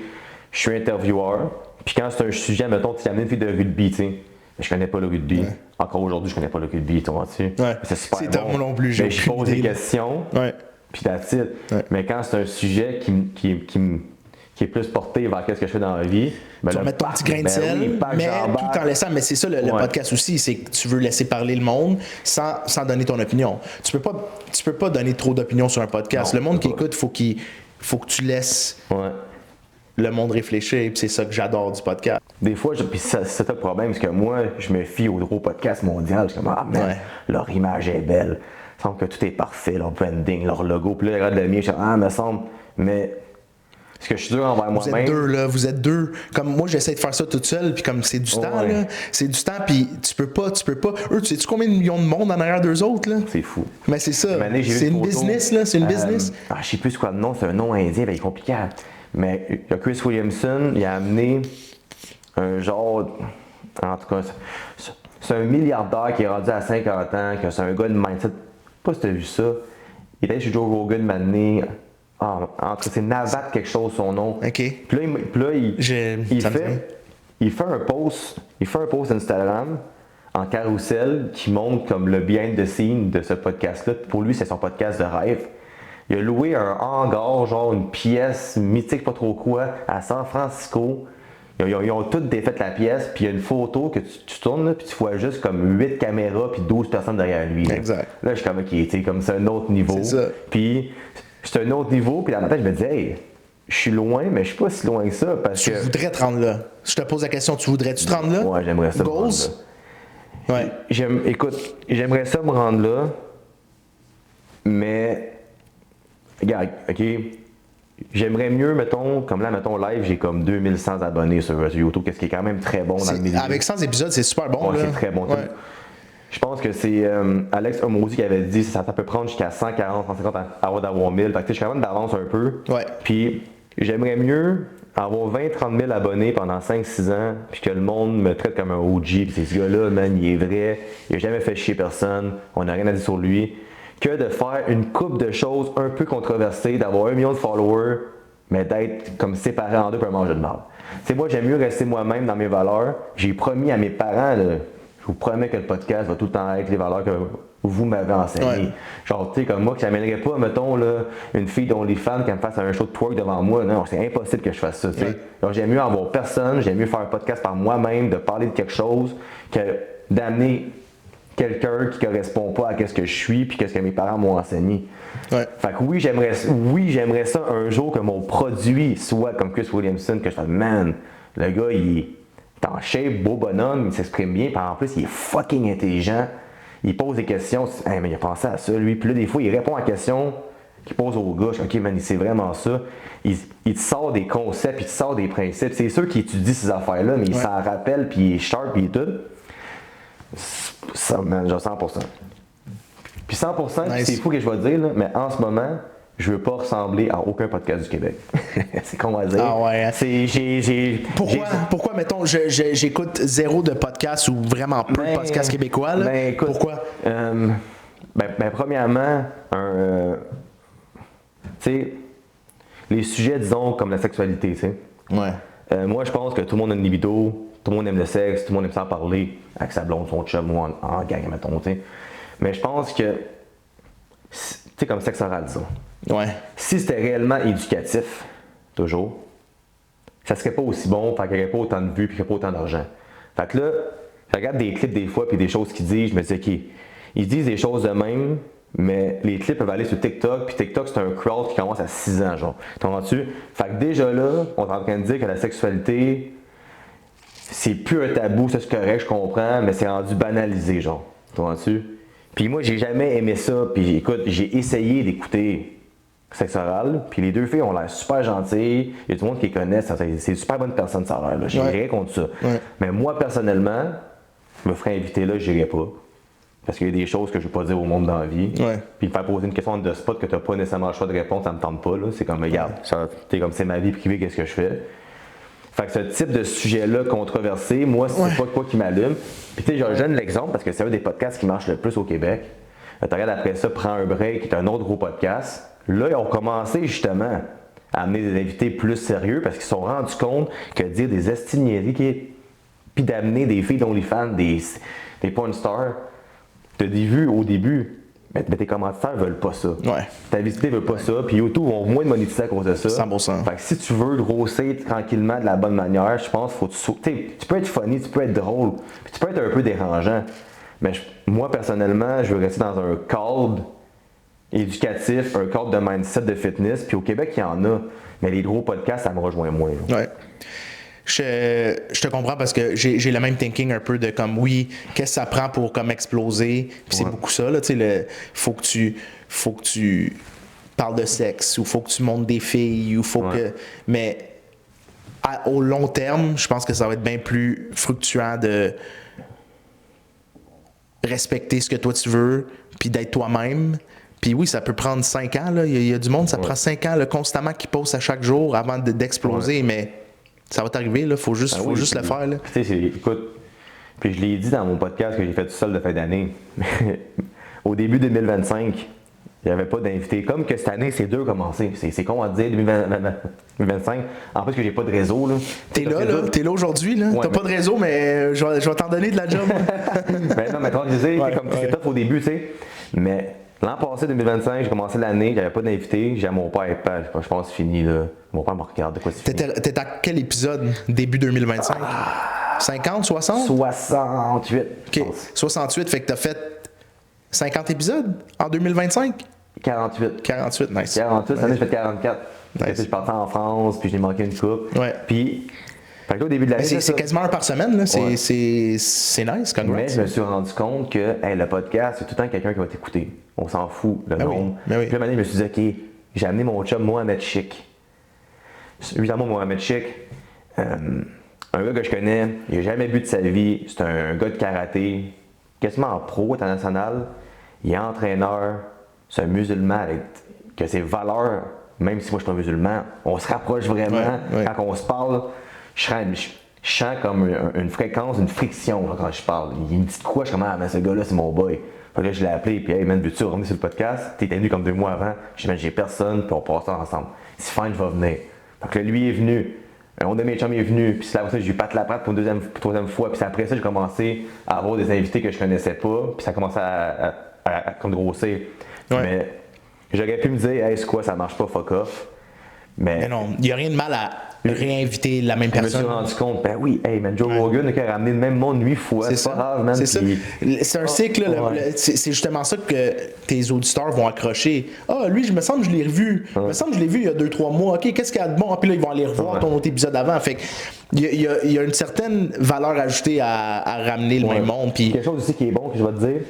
je suis intervieweur. Puis quand c'est un sujet, mettons, tu amènes une fille de rugby, tu sais, mais je connais pas le rugby. Ouais. Encore aujourd'hui, je connais pas le rugby, tu vois, tu sais. Ouais. C'est super C'est bon. moi non plus, j'ai Mais je pose aucune des idée, là. questions. Ouais. Puis that's it. Ouais. Mais quand c'est un sujet qui qui est plus porté vers ce que je fais dans la vie. Ben, Tu vas mettre ton petit grain de sel, mais tout en laissant. Mais c'est ça le podcast aussi, c'est que tu veux laisser parler le monde sans donner ton opinion. Tu peux pas donner trop d'opinion sur un podcast. Non, le monde qui écoute, faut que tu laisses le monde réfléchir. Puis c'est ça que j'adore du podcast. Des fois, puis c'est ça le problème, c'est que moi, je me fie au gros podcast mondial. Je suis comme, leur image est belle. Il semble que tout est parfait, leur branding, leur logo. Puis là, regarde le mien, je suis comme, me semble. Mais ce que je suis dur envers moi-même. Vous êtes deux. Comme moi, j'essaie de faire ça toute seule, puis comme c'est du temps, là. C'est du temps, puis tu peux pas. Eux, tu sais-tu combien de millions de monde en arrière d'eux autres, là? C'est fou. Mais c'est ça. C'est une business, là. C'est une business. Je sais plus c'est quoi le nom, c'est un nom indien, il est compliqué. Mais il y a Chris Williamson, il a amené un genre. En tout cas, c'est un milliardaire qui est rendu à 50 ans, que c'est un gars de mindset. Je sais pas si tu as vu ça. Il était chez Joe Rogan m'amener. En tout cas, c'est Navat quelque chose son nom. OK. Puis là, il fait un post Instagram en carrousel qui montre comme le behind the scene de ce podcast-là. Pour lui, c'est son podcast de rêve. Il a loué un hangar, genre une pièce mythique, pas trop quoi, à San Francisco. Ils ont toutes défait la pièce, puis il y a une photo que tu tournes, là, puis tu vois juste comme 8 caméras, puis 12 personnes derrière lui. Là. Exact. Là, je suis comme, OK, comme c'est un autre niveau. C'est ça. Puis c'est un autre niveau, puis dans ma tête, je me disais, hey, je suis loin, mais je suis pas si loin que ça, parce tu voudrais te rendre là. Je te pose la question, tu voudrais-tu te rendre là? Ouais, j'aimerais ça. Goals? Me rendre là. Ouais. Écoute, j'aimerais ça me rendre là, mais regarde, OK, j'aimerais mieux, mettons, comme là, mettons, live, j'ai comme 2100 abonnés sur YouTube, ce qui est quand même très bon dans le milieu. Avec 100 épisodes, c'est super bon, ouais, là. C'est très bon. Ouais. Je pense que c'est Alex Omoudi qui avait dit que ça peut prendre jusqu'à 140, 150 avant d'avoir 1000. Fait que je suis quand même d'avance un peu. Ouais. Puis j'aimerais mieux avoir 20-30 000 abonnés pendant 5-6 ans, puis que le monde me traite comme un OG. Puis c'est ce gars-là, man, il est vrai, il a jamais fait chier personne, on n'a rien à dire sur lui, que de faire une couple de choses un peu controversées, d'avoir 1 million de followers, mais d'être comme séparé en deux pour un manger de marde. C'est moi, j'aime mieux rester moi-même dans mes valeurs. J'ai promis à mes parents, là, je vous promets que le podcast va tout le temps être les valeurs que vous m'avez enseignées. Ouais. Genre, tu sais, comme moi, que j'amènerais pas, mettons, là, une fille d'OnlyFans qui me fasse un show de twerk devant moi. Non, c'est impossible que je fasse ça, tu sais. Ouais. Donc, j'aime mieux avoir personne, j'aime mieux faire un podcast par moi-même, de parler de quelque chose, que d'amener quelqu'un qui correspond pas à ce que je suis puis qu'est-ce que mes parents m'ont enseigné. Ouais. Fait que oui, j'aimerais ça un jour que mon produit soit comme Chris Williamson, que je fasse, man, le gars, il est en shape, beau bonhomme, il s'exprime bien, puis en plus, il est fucking intelligent. Il pose des questions, hey, mais il a pensé à ça, lui. Puis là, des fois, il répond à la question qu'il pose au gars. OK, man, c'est vraiment ça. Il te sort des concepts, il te sort des principes. C'est sûr qu'il étudie ces affaires-là, mais il s'en rappelle, puis il est sharp, puis tout. Ça, man, genre 100%. Puis 100%, nice. C'est fou que je vais te dire, là, mais en ce moment, je veux pas ressembler à aucun podcast du Québec. C'est con à dire. Ah ouais. Pourquoi, mettons, j'écoute zéro de podcast ou vraiment peu de podcasts québécois, là? Écoute, pourquoi? Premièrement, tu sais, les sujets, disons, comme la sexualité, tu sais. Ouais. Moi, je pense que tout le monde a une libido, tout le monde aime le sexe, tout le monde aime s'en parler avec sa blonde, son chum ou en gang, mettons, tu sais. Mais je pense que, tu sais, comme sexe oral, disons. Ouais. Si c'était réellement éducatif, toujours, ça serait pas aussi bon, fait qu'il n'y aurait pas autant de vues et qu'il n'y aurait pas autant d'argent. Fait que là, je regarde des clips des fois puis des choses qu'ils disent, je me dis, OK, ils disent des choses de même, mais les clips peuvent aller sur TikTok, puis TikTok, c'est un crowd qui commence à 6 ans, genre. T'entends-tu? Fait que déjà là, on est en train de dire que la sexualité, c'est plus un tabou, ça c'est correct, je comprends, mais c'est rendu banalisé, genre. T'entends-tu? Puis moi, j'ai jamais aimé ça, puis écoute, j'ai essayé d'écouter sexe oral, puis les deux filles ont l'air super gentilles, il y a tout le monde qui les connaît, c'est super bonne personne, ça a l'air, là. J'ai rien contre ça. Ouais. Mais moi, personnellement, je me ferais inviter là, je n'irais pas. Parce qu'il y a des choses que je ne veux pas dire au monde dans la vie. Ouais. Puis me faire poser une question de spot que tu n'as pas nécessairement le choix de répondre, ça me tente pas, là. C'est comme, regarde, c'est ma vie privée, qu'est-ce que je fais? Fait que ce type de sujet-là controversé, moi, c'est pas quoi qui m'allume. Puis tu sais, je donne l'exemple parce que c'est un des podcasts qui marche le plus au Québec. Tu regardes après ça, Prends un break, qui est un autre gros podcast. Là, ils ont commencé justement à amener des invités plus sérieux parce qu'ils se sont rendus compte que dire des estigneries, puis d'amener des filles d'OnlyFans, des porn stars, t'as des vues au début, mais tes commanditaires veulent pas ça. Ouais. Ta visibilité veut pas ça, puis YouTube vont moins de monétiser à cause de ça. 100%. Fait que si tu veux grosser tranquillement de la bonne manière, je pense qu'il faut que tu peux être funny, tu peux être drôle, puis tu peux être un peu dérangeant. Mais moi, personnellement, je veux rester dans un cadre éducatif, un cadre de mindset de fitness, puis au Québec, il y en a. Mais les gros podcasts, ça me rejoint moins. Là. Ouais. Je te comprends parce que j'ai le même thinking un peu de comme oui, qu'est-ce que ça prend pour comme exploser. Puis c'est beaucoup ça, là, tu sais, faut que tu parles de sexe ou faut que tu montes des filles ou faut que. Mais au long terme, je pense que ça va être bien plus fructueux de respecter ce que toi tu veux, puis d'être toi-même. Puis oui, ça peut prendre 5 ans. Là. Il y a du monde, ça prend 5 ans là, constamment qui poste à chaque jour avant d'exploser, mais ça va t'arriver, il faut juste le faire. Là. Écoute, puis je l'ai dit dans mon podcast que j'ai fait tout seul de fin d'année. Au début 2025, il n'y avait pas d'invité. Comme que cette année, c'est dur commencer. C'est con à dire 2025. En plus que j'ai pas de réseau. Là. T'es là aujourd'hui. Là. T'as pas de réseau, mais je vais t'en donner de la job. Ben non, mais toi, je sais, c'est tough au début, tu sais. Mais l'an passé, 2025, j'ai commencé l'année, j'avais pas d'invité. J'ai à mon père, je pense c'est fini. Là. Mon père me regarde de quoi c'est fini. T'étais à quel épisode début 2025? 50, 60? 68. OK. 68, fait que t'as fait 50 épisodes en 2025? 48. 48, nice. 48, cette année, je fais 44. Nice. Je suis parti en France, puis je n'ai manqué une coupe. Ouais. Puis, fait que là, au début de l'année. C'est quasiment un par semaine, là. C'est nice, congrats. Mais je me suis rendu compte que le podcast, c'est tout le temps quelqu'un qui va t'écouter. On s'en fout, le nombre. Oui. Puis là, maintenant, je me suis dit, OK, j'ai amené mon chum Mohamed Chic. Évidemment, Mohamed Chic, un gars que je connais, il n'a jamais bu de sa vie. C'est un gars de karaté, quasiment en pro international. Il est entraîneur. C'est un musulman avec que ses valeurs, même si moi je suis pas musulman, on se rapproche vraiment. Quand on se parle, je sens comme une fréquence, une friction là, quand je parle. Il me dit quoi, je suis comme ah, mais ce gars-là, c'est mon boy. Fait que là, je l'ai appelé, puis hey man, veux-tu revenir sur le podcast? T'étais venu comme 2 mois avant. Je dis, j'ai personne, puis on passe ça ensemble. C'est fine, je vais venir. Fait que là, lui est venu. Un de mes chums est venu, puis c'est là, j'ai eu Pat Laprade pour une troisième fois, puis c'est après ça, j'ai commencé à avoir des invités que je connaissais pas, puis ça a commencé à comme grossir. Ouais. Mais j'aurais pu me dire, hey, c'est quoi, ça marche pas, fuck off. Mais non, il n'y a rien de mal à réinviter la même personne. Je me suis rendu compte, ben oui, hey, man, Joe Rogan a ramené le même monde 8 fois. C'est pas grave, man. C'est ça. C'est un cycle, c'est justement ça que tes auditeurs vont accrocher. Ah, lui, je me semble que je l'ai revu. Je me semble que je l'ai vu il y a 2-3 mois. OK, qu'est-ce qu'il y a de bon? Puis là, ils vont aller revoir ton autre épisode avant. Fait il y a une certaine valeur ajoutée à ramener le même monde. Puis quelque chose aussi qui est bon que je vais te dire,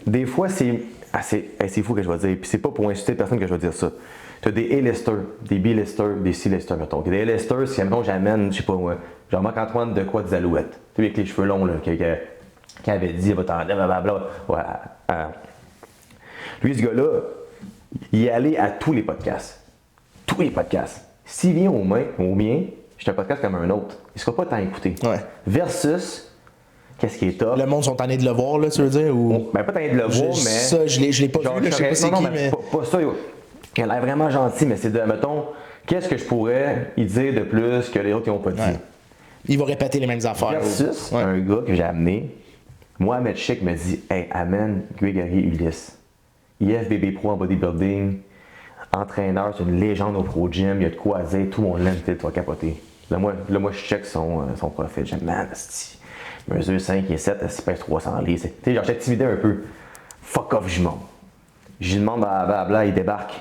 des fois, c'est fou que je vais te dire, puis c'est pas pour insulter personne que je vais dire ça. Tu as des A-listers, des B-listers, des C-listers, mettons. Des A-listers, si mettons j'amène, je sais pas moi, genre Marc-Antoine de quoi des Alouettes. Tu sais, avec les cheveux longs, là, qui avait dit, va t'en blablabla. Ouais, lui, ce gars-là, il est allé à tous les podcasts. Tous les podcasts. S'il vient au mien, je suis un podcast comme un autre. Il ne sera pas tant écouté. Ouais. Versus, qu'est-ce qui est top? Le monde sont tannés de le voir, là, tu veux dire? Ou... Ben, pas tannés de le voir, mais. Ça, je l'ai pas vu, là, je sais pas c'est qui, mais. Pas ça, il a l'air vraiment gentil, mais c'est de, mettons, qu'est-ce que je pourrais y dire de plus que les autres qui n'ont pas dit? Ouais. Il va répéter les mêmes affaires. Versus un gars que j'ai amené, Mohamed Chic me dit, hey, amène Grégory Ulysse. IFBB Pro en bodybuilding, entraîneur, c'est une légende au Pro Gym, il y a de quoi dire, tout le monde l'aime, tu vas capoter. Là, moi, je check son profil, j'aime, man, il mesure 5 et 7, il pèse 300 livres. Tu sais, genre, j'ai intimidé un peu. Fuck off, je monte. Je lui demande blablabla, il débarque.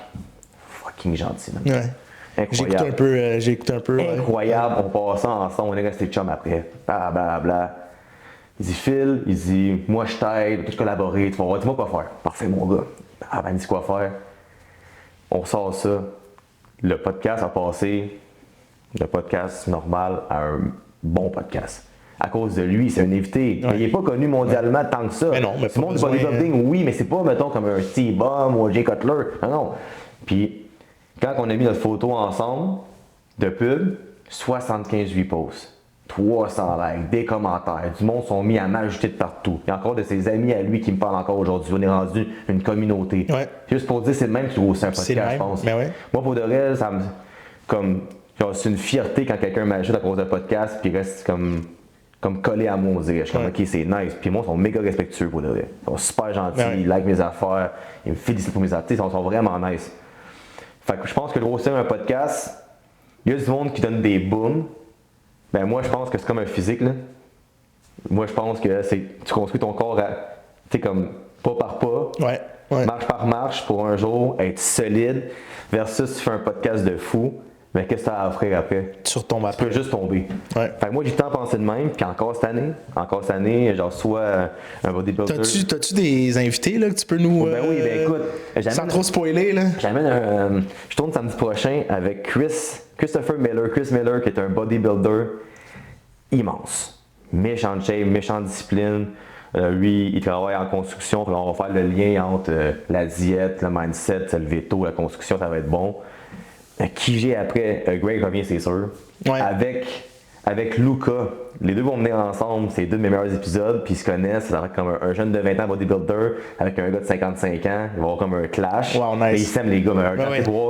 Fucking gentil, man. Ouais. J'ai écouté un peu. Incroyable, on passe ensemble, on est resté chum après. Blablabla. Il dit Phil, il dit moi je t'aide, on peut collaborer, tu vas voir, dis-moi quoi faire. Parfait, mon gars. Ah ben, il dit quoi faire. On sort ça. Le podcast a passé le podcast normal à un bon podcast. À cause de lui, c'est un invité. Ouais. Il n'est pas connu mondialement tant que ça. Mais non, mais c'est monde du bodybuilding, oui, mais c'est pas, mettons, comme un T-Bum ou un Jay Cutler. Non. Puis, quand on a mis notre photo ensemble de pub, 75 reposts, 300 likes, des commentaires, du monde sont mis à m'ajouter de partout. Il y a encore de ses amis à lui qui me parlent encore aujourd'hui. On est rendu une communauté. Ouais. Juste pour dire, c'est le même qui grossit un podcast, je pense. Ouais. Moi, pour de vrai, ça me. Comme. C'est une fierté quand quelqu'un m'ajoute à cause d'un podcast, puis reste comme. comme collés à moi, on dirait. Je suis comme, ok, c'est nice. Puis moi, ils sont méga respectueux pour de vrai. Ils sont super gentils, ils like mes affaires, ils me félicitent pour mes affaires, ils sont vraiment nice. Fait que je pense que grossir un podcast, il y a du monde qui donne des booms. Ben moi, je pense que c'est comme un physique, là. Moi, je pense que tu construis ton corps comme pas par pas, marche par marche pour un jour être solide, versus tu fais un podcast de fou. Mais qu'est-ce que tu as à offrir après? Tu retombes après. Tu peux juste tomber. Ouais. Fait que moi, j'ai le temps à penser de même, puis encore cette année, genre soit un bodybuilder. T'as-tu des invités là, que tu peux nous. Ben oui, ben écoute. Sans trop spoiler, là. Je tourne samedi prochain avec Christopher Miller. Chris Miller, qui est un bodybuilder immense. Méchante shape, méchante discipline. Lui, il travaille en construction, puis on va faire le lien entre la diète, le mindset, le veto, la construction, ça va être bon. Qui j'ai après, Greg revient, c'est sûr. Ouais. Avec Luca, les deux vont venir ensemble, c'est deux de mes meilleurs épisodes, puis ils se connaissent. Ça va être comme un jeune de 20 ans bodybuilder avec un gars de 55 ans. Il va y avoir comme un clash. Wow, nice. Et ils s'aiment, les gars,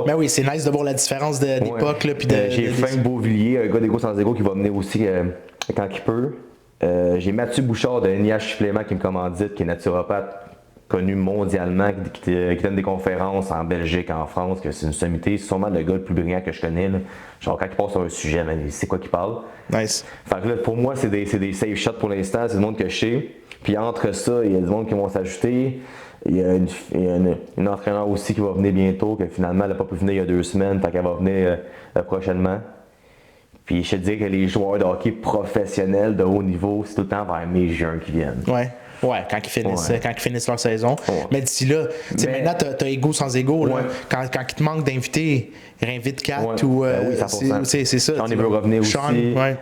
mais oui, c'est nice de voir la différence d'époque. Là, j'ai Frank Beauvillier, un gars d'Ego sans Ego, qui va venir aussi quand il peut. J'ai Mathieu Bouchard de NIH Supplément qui me commandite, qui est naturopathe connu mondialement, qui donne des conférences en Belgique, en France, que c'est une sommité. C'est sûrement le gars le plus brillant que je connais. Là. Genre quand il passe sur un sujet, man, il sait quoi qu'il parle. Nice. Fait que là, pour moi, c'est des safe shots pour l'instant, c'est du monde que je sais. Puis entre ça, il y a du monde qui vont s'ajouter. Il y a une entraîneur aussi qui va venir bientôt, que finalement elle n'a pas pu venir il y a 2 semaines, fait qu'elle va venir prochainement. Puis je te dis que les joueurs de hockey professionnels de haut niveau, c'est tout le temps vers mai-juin qui viennent. Ouais, quand ils finissent leur saison. Ouais. Mais d'ici là, maintenant, t'as Ego sans Ego. Là. Quand il te manque d'invités, réinvite 4 ou. Oui, c'est ça. Sean, il veut revenir aussi.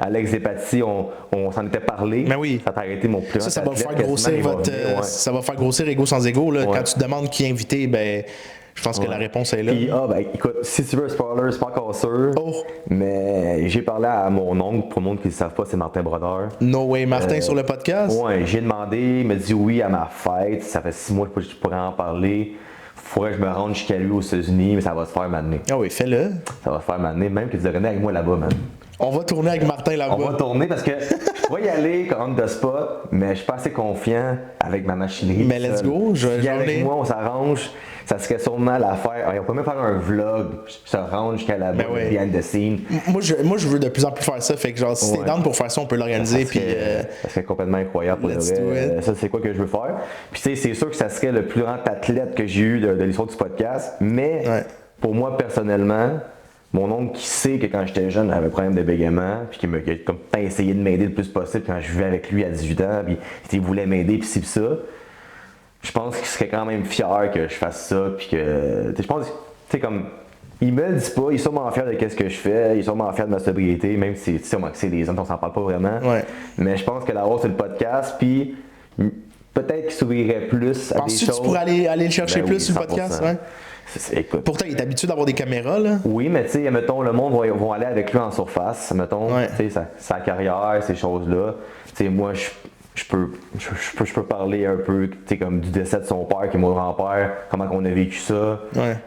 Alex Zepati, on s'en était parlé. Mais oui. Ça t'a arrêté mon plus. Ça va faire grossir ça va faire grossir Ego sans Ego. Là. Quand tu te demandes qui est invité, ben. Je pense que la réponse est là. Puis, écoute, si tu veux un spoiler, c'est pas encore sûr. Mais j'ai parlé à mon oncle, pour le monde qui ne le savent pas, c'est Martin Brodeur. No way, Martin sur le podcast? Ouais, j'ai demandé, il m'a dit oui à ma fête. Ça fait 6 mois que je pourrais en parler. Faudrait que je me rende jusqu'à lui aux États-Unis, mais ça va se faire maintenant. Ah oui, fais-le. Ça va se faire maintenant, même que tu devrais venir avec moi là-bas, man. On va tourner avec Martin là-bas. On va tourner parce que je vais y aller comme on the spot, mais je suis pas assez confiant avec ma machinerie. Mais let's go, avec moi, on s'arrange. Ça serait sûrement l'affaire. On peut même faire un vlog, je te rende jusqu'à la behind the scene. Moi, je veux de plus en plus faire ça. Fait que genre, si t'es down pour faire ça, on peut l'organiser. Ça serait complètement incroyable pour le vrai. Ça, c'est quoi que je veux faire. Puis tu sais, c'est sûr que ça serait le plus grand athlète que j'ai eu de l'histoire du podcast. Mais pour moi, personnellement, mon oncle qui sait que quand j'étais jeune, j'avais un problème de bégaiement, puis qui a comme essayé de m'aider le plus possible quand je vivais avec lui à 18 ans, puis il voulait m'aider, puis ci, puis ça. Je pense qu'il serait quand même fier que je fasse ça, puis que. Je pense, tu sais, comme. Il me le dit pas, il est sûrement fier de ce que je fais, il est sûrement fier de ma sobriété, même si, tu sais, c'est des hommes, on s'en parle pas vraiment. Mais je pense que la hausse, c'est le podcast, puis peut-être qu'il s'ouvrirait plus à des choses. Penses-tu que tu pourrais aller le chercher plus sur le podcast? Écoute. Pourtant, il est habitué d'avoir des caméras, là. Oui, mais tu sais, mettons, le monde va aller avec lui en surface, mettons, tu sais, sa carrière, ces choses-là. Tu sais, moi, je peux parler un peu, tu sais, comme du décès de son père, qui est mon grand-père, comment on a vécu ça,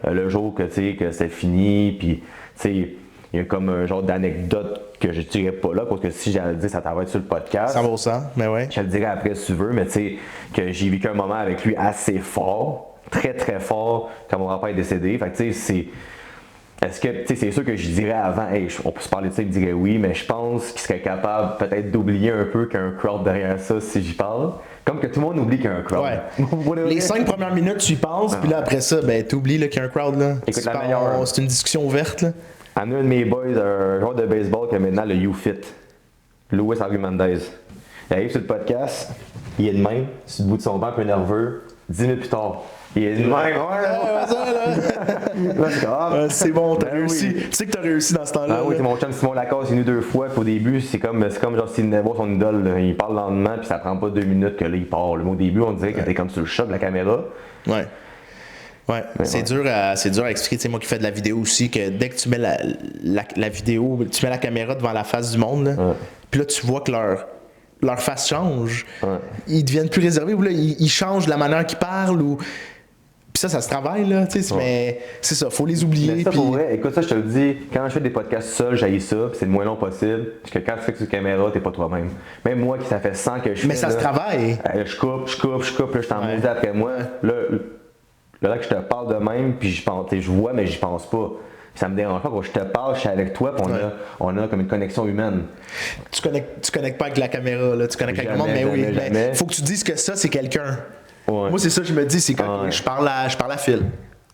le jour que, tu sais, que c'est fini, puis, tu sais, il y a comme un genre d'anecdote que je dirais pas là, parce que si j'allais le dire, ça t'arrête sur le podcast. 100%, mais ouais. Je le dirais après si tu veux, mais tu sais, que j'ai vécu un moment avec lui assez fort, très très fort, quand mon grand-père est décédé. Fait que tu sais, c'est. Est-ce que, tu sais, c'est sûr que je dirais avant, hey, on peut se parler de ça, il me dirait oui, mais je pense qu'il serait capable peut-être d'oublier un peu qu'il y a un crowd derrière ça si j'y parle. Comme que tout le monde oublie qu'il y a un crowd. Ouais. Les 5 premières minutes, tu y penses, puis là, après ça, ben, t'oublies qu'il y a un crowd, là. Écoute, la meilleure. C'est une discussion ouverte, là. Un de mes boys, un joueur de baseball qui a maintenant le U-Fit, Luis Argumendez. Il arrive sur le podcast, il est de même, sur le bout de son banc, un peu nerveux. 10 minutes plus tard, il est de même. C'est bon, t'as réussi. Tu sais que t'as réussi dans ce temps-là. Ah oui, c'est mon chum Simon Lacasse, il est venu 2 fois. Puis au début, c'est comme genre s'il venait voir son idole. Là. Il parle lentement, puis ça prend pas 2 minutes que là, il part. Là. Au début, on dirait qu'il était comme sur le shot de la caméra. Ouais, c'est dur à expliquer. Tu sais, moi qui fais de la vidéo aussi, que dès que tu mets la vidéo, tu mets la caméra devant la face du monde, là, puis là, tu vois que leur face change. Ils deviennent plus réservés, ou là, ils changent la manière qu'ils parlent, ou. Puis ça se travaille, là, tu sais, mais c'est ça, faut les oublier. Mais ça, puis... pour vrai, écoute, ça, je te le dis, quand je fais des podcasts seul, j'haïs ça, puis c'est le moins long possible, parce que quand tu fais que sur caméra, t'es pas toi-même. Même moi, qui ça fait 100 que je fais. Mais ça là, se travaille. je coupe, là, je t'en maudis après moi. Là, que je te parle de même, puis je pense, je vois, mais j'y pense pas. Ça me dérange pas, quand je te parle, je suis avec toi, puis on a comme une connexion humaine. Tu connectes pas avec la caméra, là, tu connectes avec le monde, mais oui, mais faut que tu dises que ça, c'est quelqu'un. Ouais. Moi, c'est ça que je me dis, c'est quand je parle à Phil.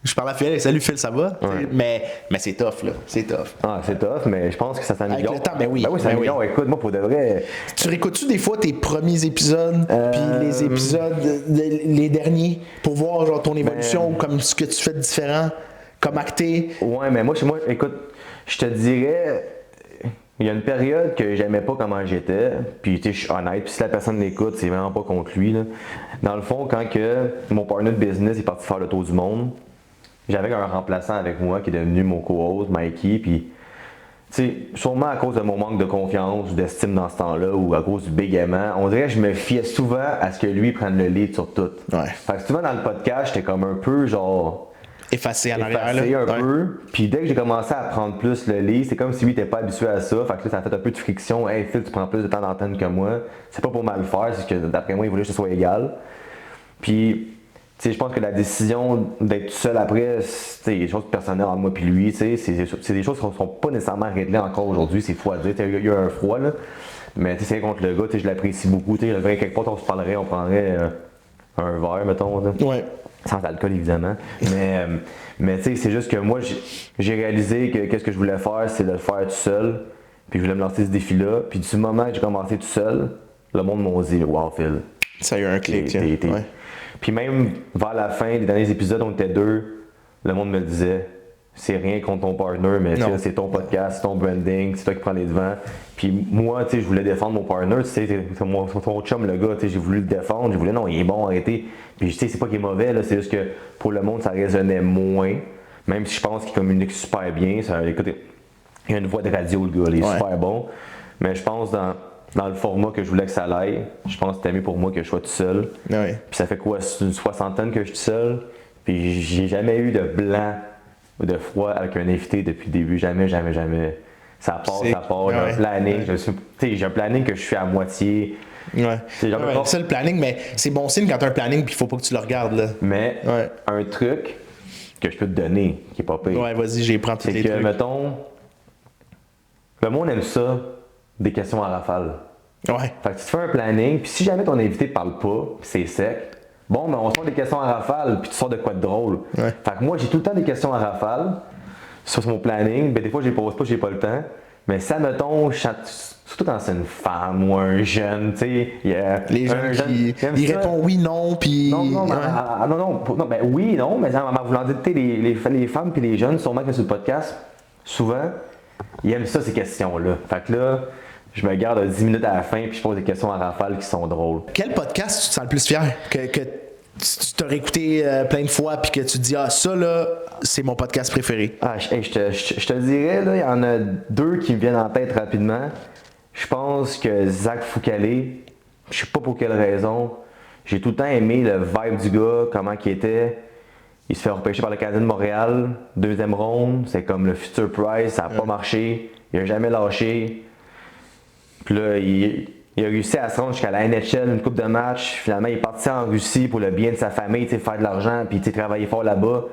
Je parle à Phil, et salut Phil, ça va? Ouais. Mais c'est tough, là. C'est tough. Ah, c'est tough, mais je pense que ça s'améliore. Avec le temps, ben oui. Ça s'améliore. Écoute, moi, pour de vrai. Tu réécoutes-tu des fois tes premiers épisodes, puis les épisodes, les derniers, pour voir genre ton évolution ou comme ce que tu fais de différent, comme acté? Ouais, mais moi, écoute, je te dirais. Il y a une période que j'aimais pas comment j'étais, puis tu sais, je suis honnête, puis si la personne l'écoute, c'est vraiment pas contre lui, là. Dans le fond, quand que mon partner de business est parti faire le tour du monde, j'avais un remplaçant avec moi qui est devenu mon co-host, Mikey, puis tu sais, sûrement à cause de mon manque de confiance ou d'estime dans ce temps-là, ou à cause du bégaiement, on dirait que je me fiais souvent à ce que lui prenne le lead sur tout. Ouais. Fait que souvent dans le podcast, j'étais comme un peu genre... Effacé en arrière, effacé là. un peu. Puis dès que j'ai commencé à prendre plus le lead, c'est comme si lui n'était pas habitué à ça. Fait que là, ça a fait un peu de friction. Hey Phil, tu prends plus de temps d'antenne que moi. C'est pas pour mal faire, c'est que d'après moi, il voulait que ce soit égal. Puis, tu sais, je pense que la décision d'être tout seul après, c'est des choses personnelles entre moi et lui. Tu sais, c'est des choses qui ne sont pas nécessairement réglées encore aujourd'hui. C'est fou à dire. Il y a un froid, là. Mais tu sais, c'est contre le gars, tu sais, je l'apprécie beaucoup. Tu sais, je verrais quelque part, on se parlerait, on prendrait un verre, mettons. Là. Ouais. Sans alcool, évidemment. Mais tu sais, c'est juste que moi, j'ai réalisé que qu'est-ce que je voulais faire, c'est de le faire tout seul. Puis je voulais me lancer ce défi-là. Puis du moment que j'ai commencé tout seul, le monde m'a dit « Wow, Phil! » Ça a eu un clic. Ouais. Puis même vers la fin des derniers épisodes, on était deux, le monde me disait « C'est rien contre ton partner, mais c'est ton podcast, c'est ton branding, c'est toi qui prends les devants. » Puis moi, tu sais, je voulais défendre mon partner, tu sais, c'est ton chum, le gars, tu sais, j'ai voulu le défendre, j'ai voulu, non, il est bon, arrêtez. Puis tu sais, c'est pas qu'il est mauvais, là, c'est juste que pour le monde, ça résonnait moins, même si je pense qu'il communique super bien. Écoute, il a une voix de radio, le gars, il est super bon. Mais je pense dans le format que je voulais que ça aille, je pense que c'était mieux pour moi que je sois tout seul. Ouais. Puis ça fait quoi, c'est une soixantaine que je suis tout seul, puis j'ai jamais eu de blanc ou de froid avec un invité depuis le début, jamais. Ça part, j'ai un planning, j'ai un planning que je fais à moitié. Ouais. C'est ça le planning, mais c'est bon signe quand tu as un planning puis il faut pas que tu le regardes. Là. Mais un truc que je peux te donner, qui est pas pire. Ouais, vas-y, j'ai pris tous les trucs. trucs. Mettons, le monde aime ça, des questions à rafale. Ouais. Fait que tu te fais un planning, puis si jamais ton invité parle pas, puis c'est sec, bon, ben on sort des questions à rafale, puis tu sors de quoi de drôle. Ouais. Fait que moi, j'ai tout le temps des questions à rafale sur mon planning. Ben, des fois, je les pose pas, j'ai pas le temps. Mais ça me tombe, surtout quand c'est une femme ou un jeune, tu sais. Les jeunes qui répondent oui, non, puis. Non, ben oui, non, mais en voulant dire, tu sais, les femmes puis les jeunes, sûrement que sur le podcast, souvent, ils aiment ça, ces questions-là. Fait que là, je me garde 10 minutes à la fin, puis je pose des questions à rafale qui sont drôles. Quel podcast tu te sens le plus fier? Que tu t'as réécouté plein de fois, puis que tu te dis, ah, ça, là, c'est mon podcast préféré. Ah, je te dirais, là, il y en a deux qui me viennent en tête rapidement. Je pense que Zach Foucalé, je sais pas pour quelle raison, j'ai tout le temps aimé le vibe du gars, comment il était. Il se fait repêcher par le Canadien de Montréal, deuxième ronde, c'est comme le futur Price, ça n'a pas marché, il a jamais lâché. Puis là, il a réussi à se rendre jusqu'à la NHL, une coupe de match. Finalement, il est parti en Russie pour le bien de sa famille, faire de l'argent, puis travailler fort là-bas.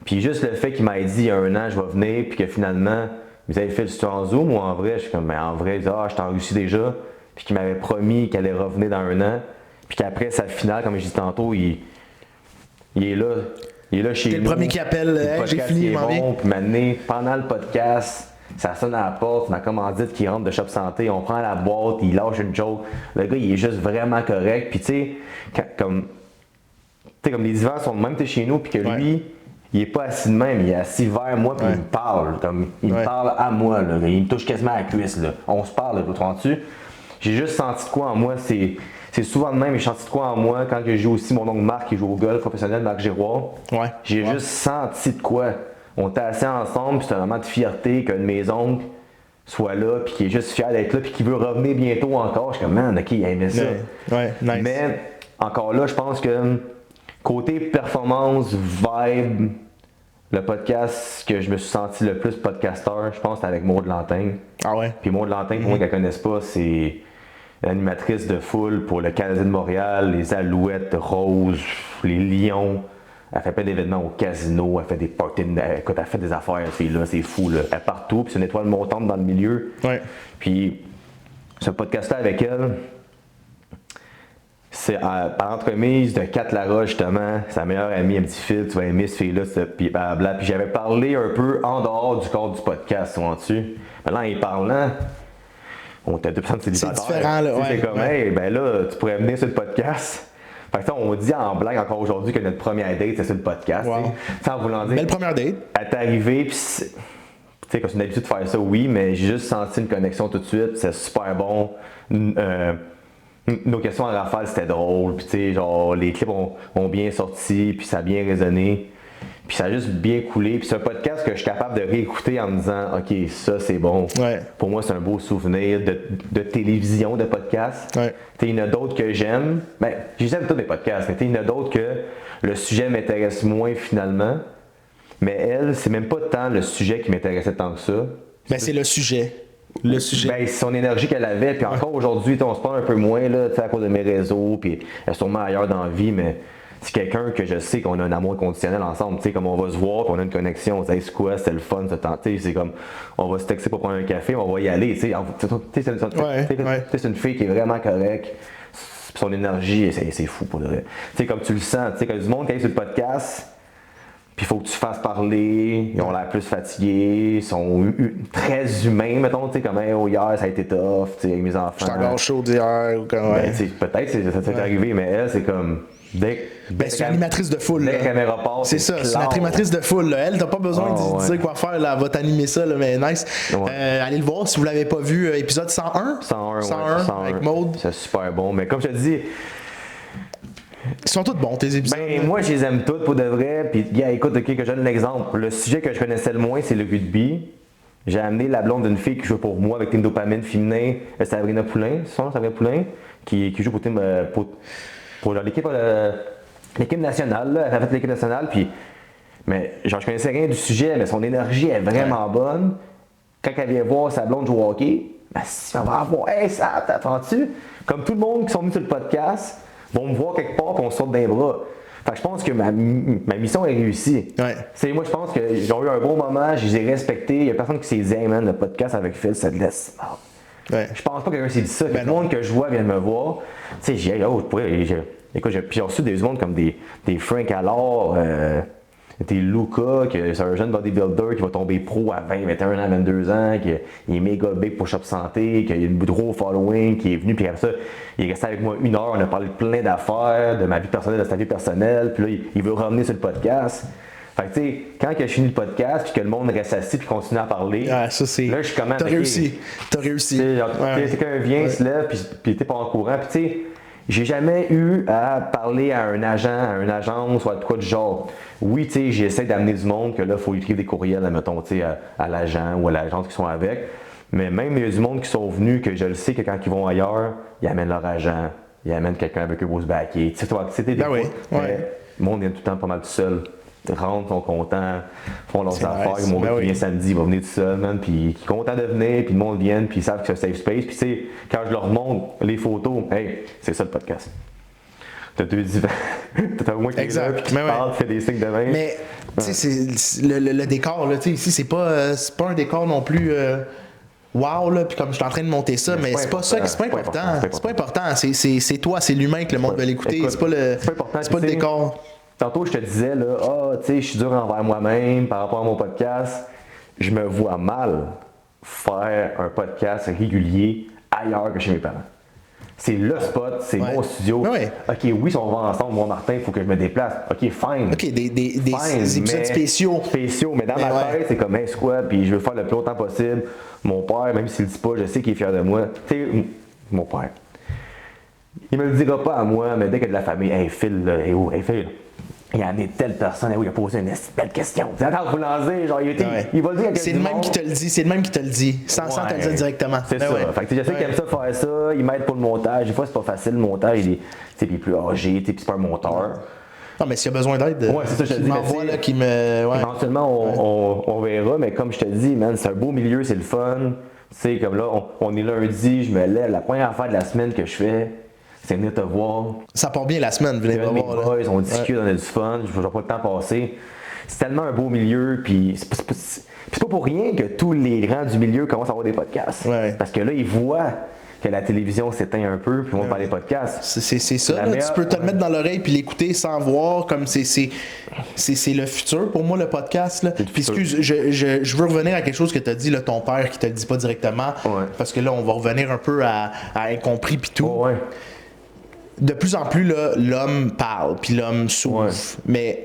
Puis juste le fait qu'il m'a dit il y a un an, je vais venir, puis que finalement, vous avez fait le en Zoom ou en vrai? Je suis comme, en vrai, il dit, j'étais en Russie déjà. Puis qu'il m'avait promis qu'il allait revenir dans un an. Puis qu'après sa finale, comme je dis tantôt, il est là. Il est là chez nous. T'es le premier qui appelle, j'ai fini, il est bon. Puis maintenant, pendant le podcast, ça sonne à la porte, ma commandite qui rentre de Shop Santé, on prend la boîte, il lâche une joke. Le gars, il est juste vraiment correct. Puis tu sais, comme les divans sont de même chez nous, puis que lui, il est pas assis de même, il est assis vers moi, puis il me parle. Comme, il me parle à moi, là, il me touche quasiment à la cuisse. Là. On se parle, l'autre dessus. J'ai juste senti de quoi en moi, c'est souvent de même, j'ai senti de quoi en moi quand je joue aussi mon oncle Marc qui joue au golf professionnel, Marc Giroir. J'ai juste senti de quoi. On était assis ensemble, puis c'était un moment de fierté qu'un de mes oncles soit là, puis qui est juste fier d'être là, puis qui veut revenir bientôt encore. Je suis comme, man, ok, il a aimé ça. Nice. Mais encore là, je pense que Côté performance, vibe, le podcast que je me suis senti le plus podcasteur, je pense, c'était avec Maud Lantin. Ah ouais? Puis Maud Lantin, pour moi qui ne la connaissent pas, c'est l'animatrice de foule pour le Canadien de Montréal, les Alouettes Roses, les Lions. Elle fait plein d'événements au casino, elle fait des parties, écoute, elle fait des affaires, là, c'est fou, là. Elle est partout, puis c'est une étoile montante dans le milieu. Ouais. Puis ce podcast-là avec elle, c'est par entremise de Kat Laroche, justement, sa meilleure amie, un petit fil, tu vas aimer ce fille-là, puis blablabla. Puis j'avais parlé un peu en dehors du cadre du podcast, tu vois-tu. Maintenant, en parlant, on était 2% de célibataires. C'est différent, là, ouais. C'est comme, hey, ben là, tu pourrais venir sur le podcast. Fait que ça, on dit en blague encore aujourd'hui que notre première date, c'est sur le podcast. Wow. En voulant dire. Belle première date. Elle est arrivée, puis tu sais, comme c'est une habitude de faire ça, oui, mais j'ai juste senti une connexion tout de suite, c'est super bon. Nos questions à rafale, c'était drôle, puis tu sais, genre, les clips ont bien sorti, puis ça a bien résonné. Puis ça a juste bien coulé. Puis c'est un podcast que je suis capable de réécouter en me disant, OK, ça c'est bon. Ouais. Pour moi, c'est un beau souvenir de télévision, de podcast. Ouais. Il y en a d'autres que j'aime. Ben, j'aime tous les podcasts, mais il y en a d'autres que le sujet m'intéresse moins finalement. Mais elle, c'est même pas tant le sujet qui m'intéressait tant que ça. Ben, c'est le sujet. Le sujet. Ben, son énergie qu'elle avait. Puis encore aujourd'hui, on se parle un peu moins là, à cause de mes réseaux. Puis elle est sûrement ailleurs dans la vie, mais c'est quelqu'un que je sais qu'on a un amour conditionnel ensemble, tu sais, comme on va se voir, puis on a une connexion, on se dit c'est quoi, c'est le fun, de se tenter, c'est comme on va se texter pour prendre un café, on va y aller, tu sais, c'est une fille qui est vraiment correcte, son énergie, c'est fou pour le vrai. Tu sais, comme tu le sens, tu sais, quand il y a du monde qui est sur le podcast, puis il faut que tu fasses parler, ils ont l'air plus fatigués, ils sont très humains, mettons, tu sais, comme hey, oh, hier ça a été tough, tu sais, avec mes enfants. Je suis encore chaud d'hier, ou comme, ouais. Ben, peut-être ça t'est arrivé, mais elle, c'est comme. C'est une animatrice de foule. Dès que la caméra passe, c'est ça, c'est une animatrice de foule. Là. Elle, t'as pas besoin de dire quoi faire, là, elle va t'animer ça, là, mais nice. Ouais. Allez le voir si vous l'avez pas vu, épisode 101. 101 avec Maud. C'est super bon, mais comme je te dis. Ils sont tous bons, tes épisodes. Ben, moi, je les aime tous pour de vrai. Puis, écoute, ok, que je donne l'exemple. Le sujet que je connaissais le moins, c'est le rugby. J'ai amené la blonde d'une fille qui joue pour moi avec Team Dopamine féminin, Sabrina Poulain, c'est son nom, Sabrina Poulain, qui joue pour Team. Pour l'équipe nationale, là, elle a fait l'équipe nationale, puis, mais genre, je connaissais rien du sujet, mais son énergie est vraiment bonne. Quand elle vient voir sa blonde jouer au hockey, ben, si on va voir, hey, ça, t'attends-tu? Comme tout le monde qui sont venus sur le podcast, vont me voir quelque part, puis on saute d'un bras. Fait que je pense que ma mission est réussie. Ouais. Moi, je pense qu'ils ont eu un bon moment, je les ai respectés. Il y a personne qui s'est dit, hey man, le podcast avec Phil, ça te laisse. Ouais. Je pense pas que quelqu'un s'est dit ça. Ben le monde que je vois vient de me voir. Tu sais, j'ai écoute, j'ai reçu des mondes comme des Frank Allard, des Luca, que c'est un jeune bodybuilder qui va tomber pro à 20, 21 ans, 22 ans, qui est méga big pour Shop Santé, qui a une gros following, qui est venu, puis après ça, il est resté avec moi 1 heure, on a parlé de plein d'affaires, de ma vie personnelle, de sa vie personnelle, puis là, il veut revenir sur le podcast. Fait que tu sais, quand il a fini le podcast, puis que le monde reste assis, puis continue à parler, ça, c'est... là, je suis comme... T'as réussi. Quelqu'un vient, se lève, puis t'es pas en courant, puis tu sais, j'ai jamais eu à parler à un agent, à une agence ou à quoi du genre. Oui, tu sais, j'essaie d'amener du monde, que là, il faut écrire des courriels, admettons, tu sais, à l'agent ou à l'agence qui sont avec. Mais même, il y a du monde qui sont venus, que je le sais que quand ils vont ailleurs, ils amènent leur agent, ils amènent quelqu'un avec eux pour se backer. Tu sais, toi, c'était des fois, mais le monde vient tout le temps pas mal tout seul. Rentrent, sont contents, font leurs affaires. Nice. Mon gars qui vient samedi, il va venir tout seul, man, puis il est content de venir, puis le monde vient, puis ils savent que c'est un safe space. Puis tu sais, quand je leur montre les photos, hey, c'est ça le podcast. T'as deux divans, t'as au moins qui est là, puis qui parle, fait des signes de main. Mais tu sais, c'est le décor, là, tu sais, ici, c'est pas un décor non plus. Wow, là, puis comme je suis en train de monter ça, mais c'est pas ça, c'est pas important. C'est pas important, c'est toi, c'est l'humain que le monde veut l'écouter, c'est pas le décor. Tantôt, je te disais, là, tu sais, je suis dur envers moi-même par rapport à mon podcast. Je me vois mal faire un podcast régulier ailleurs que chez mes parents. C'est le spot, c'est mon studio. OK, oui, si on va ensemble, moi, Martin, il faut que je me déplace. OK, fine. OK, des épisodes spéciaux. Spéciaux, mais dans ma tête, c'est comme, c'est quoi, puis je veux faire le plus longtemps possible. Mon père, même s'il le dit pas, je sais qu'il est fier de moi. Tu sais, mon père. Il me le dira pas à moi, mais dès qu'il y a de la famille, hey, Phil, là, hey, Phil, il a amené telle personne, il a posé une belle question. Attends, vous lancez, genre, il va le dire à c'est le même qui te le dit, c'est le même qui te le dit, sans te le dire directement. C'est ça. Fait que je sais qu'il aime ça faire ça, il m'aide pour le montage. Des fois, c'est pas facile, le montage, il est plus âgé, puis c'est pas un monteur. Non, mais s'il y a besoin d'aide, Ouais, c'est ça, je te qu'il dis, mais m'envoie, tu sais, là, qui me. Ouais. Éventuellement, on verra, mais comme je te dis, man, c'est un beau milieu, c'est le fun. Tu sais, comme là, on est lundi, je me lève, la première affaire de la semaine que je fais, c'est venir te voir. Ça part bien la semaine, venez Un de me mes voir. Là. boys, on discute, on a du fun, je vois pas le temps passer. C'est tellement un beau milieu, puis c'est pas pour rien que tous les grands du milieu commencent à avoir des podcasts. Ouais. Parce que là, ils voient que la télévision s'éteint un peu, puis ils vont faire des podcasts. C'est ça, La là, meilleure- tu peux te le mettre dans l'oreille puis l'écouter sans voir, comme c'est le futur pour moi, le podcast. Là. le Puis futur. excuse, je veux revenir à quelque chose que tu as dit, là, ton père qui te le dit pas directement, Ouais. parce que là, on va revenir un peu à incompris puis tout. Oh, ouais. De plus en plus, là, l'homme parle, puis l'homme s'ouvre. Ouais. Mais